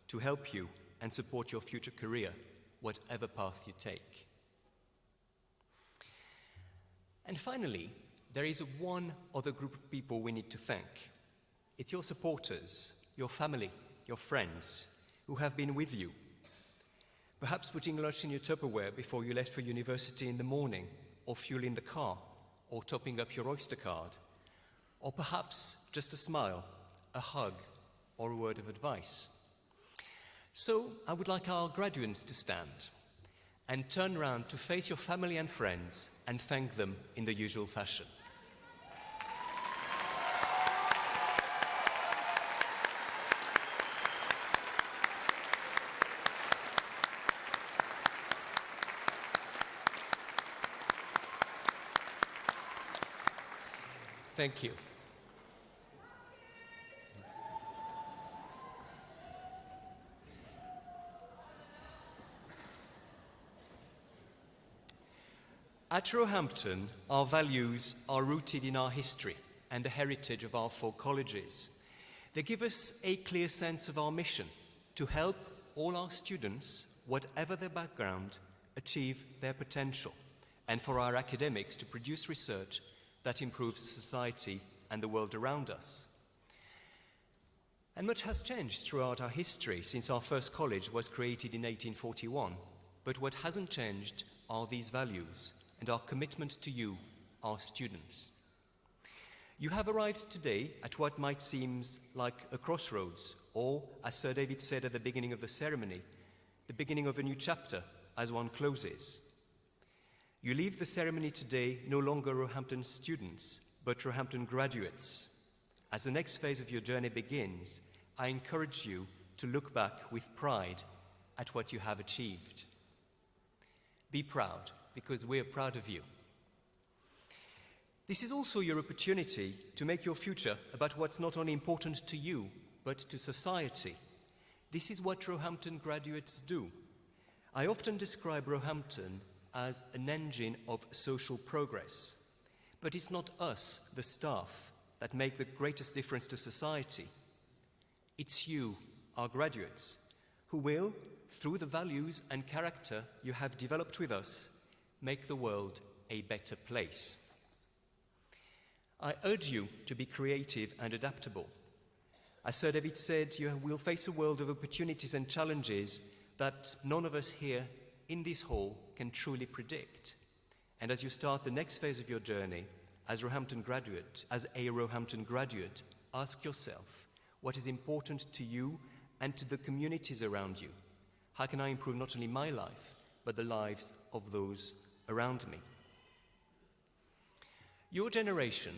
to help you and support your future career, whatever path you take. And finally, there is one other group of people we need to thank. It's your supporters, your family, your friends, who have been with you. Perhaps putting lunch in your Tupperware before you left for university in the morning, or fuel in the car, or topping up your Oyster card. Or perhaps just a smile, a hug, or a word of advice. So I would like our graduates to stand. and turn round to face your family and friends and thank them in the usual fashion. Thank you. At Roehampton, our values are rooted in our history and the heritage of our 4 colleges. They give us a clear sense of our mission to help all our students, whatever their background, achieve their potential, and for our academics to produce research that improves society and the world around us. And much has changed throughout our history since our first college was created in 1841. But what hasn't changed are these values and our commitment to you, our students. You have arrived today at what might seem like a crossroads, or, as Sir David said at the beginning of the ceremony, the beginning of a new chapter as one closes. You leave the ceremony today no longer Roehampton students, but Roehampton graduates. As the next phase of your journey begins, I encourage you to look back with pride at what you have achieved. Be proud, because we're proud of you. This is also your opportunity to make your future about what's not only important to you, but to society. This is what Roehampton graduates do. I often describe Roehampton as an engine of social progress. But it's not us, the staff, that make the greatest difference to society. It's you, our graduates, who will, through the values and character you have developed with us, make the world a better place. I urge you to be creative and adaptable. As Sir David said, you will face a world of opportunities and challenges that none of us here in this hall can truly predict. And as you start the next phase of your journey, as a Roehampton graduate, ask yourself, what is important to you and to the communities around you? How can I improve not only my life, but the lives of those around me? Your generation,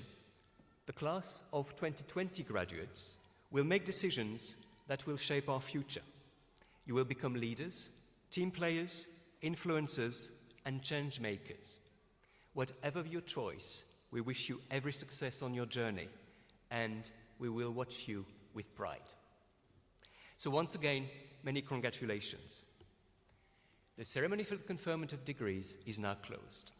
the class of 2020 graduates, will make decisions that will shape our future. You will become leaders, team players, influencers, and change makers. Whatever your choice, we wish you every success on your journey, and we will watch you with pride. So once again, many congratulations. The ceremony for the conferment of degrees is now closed.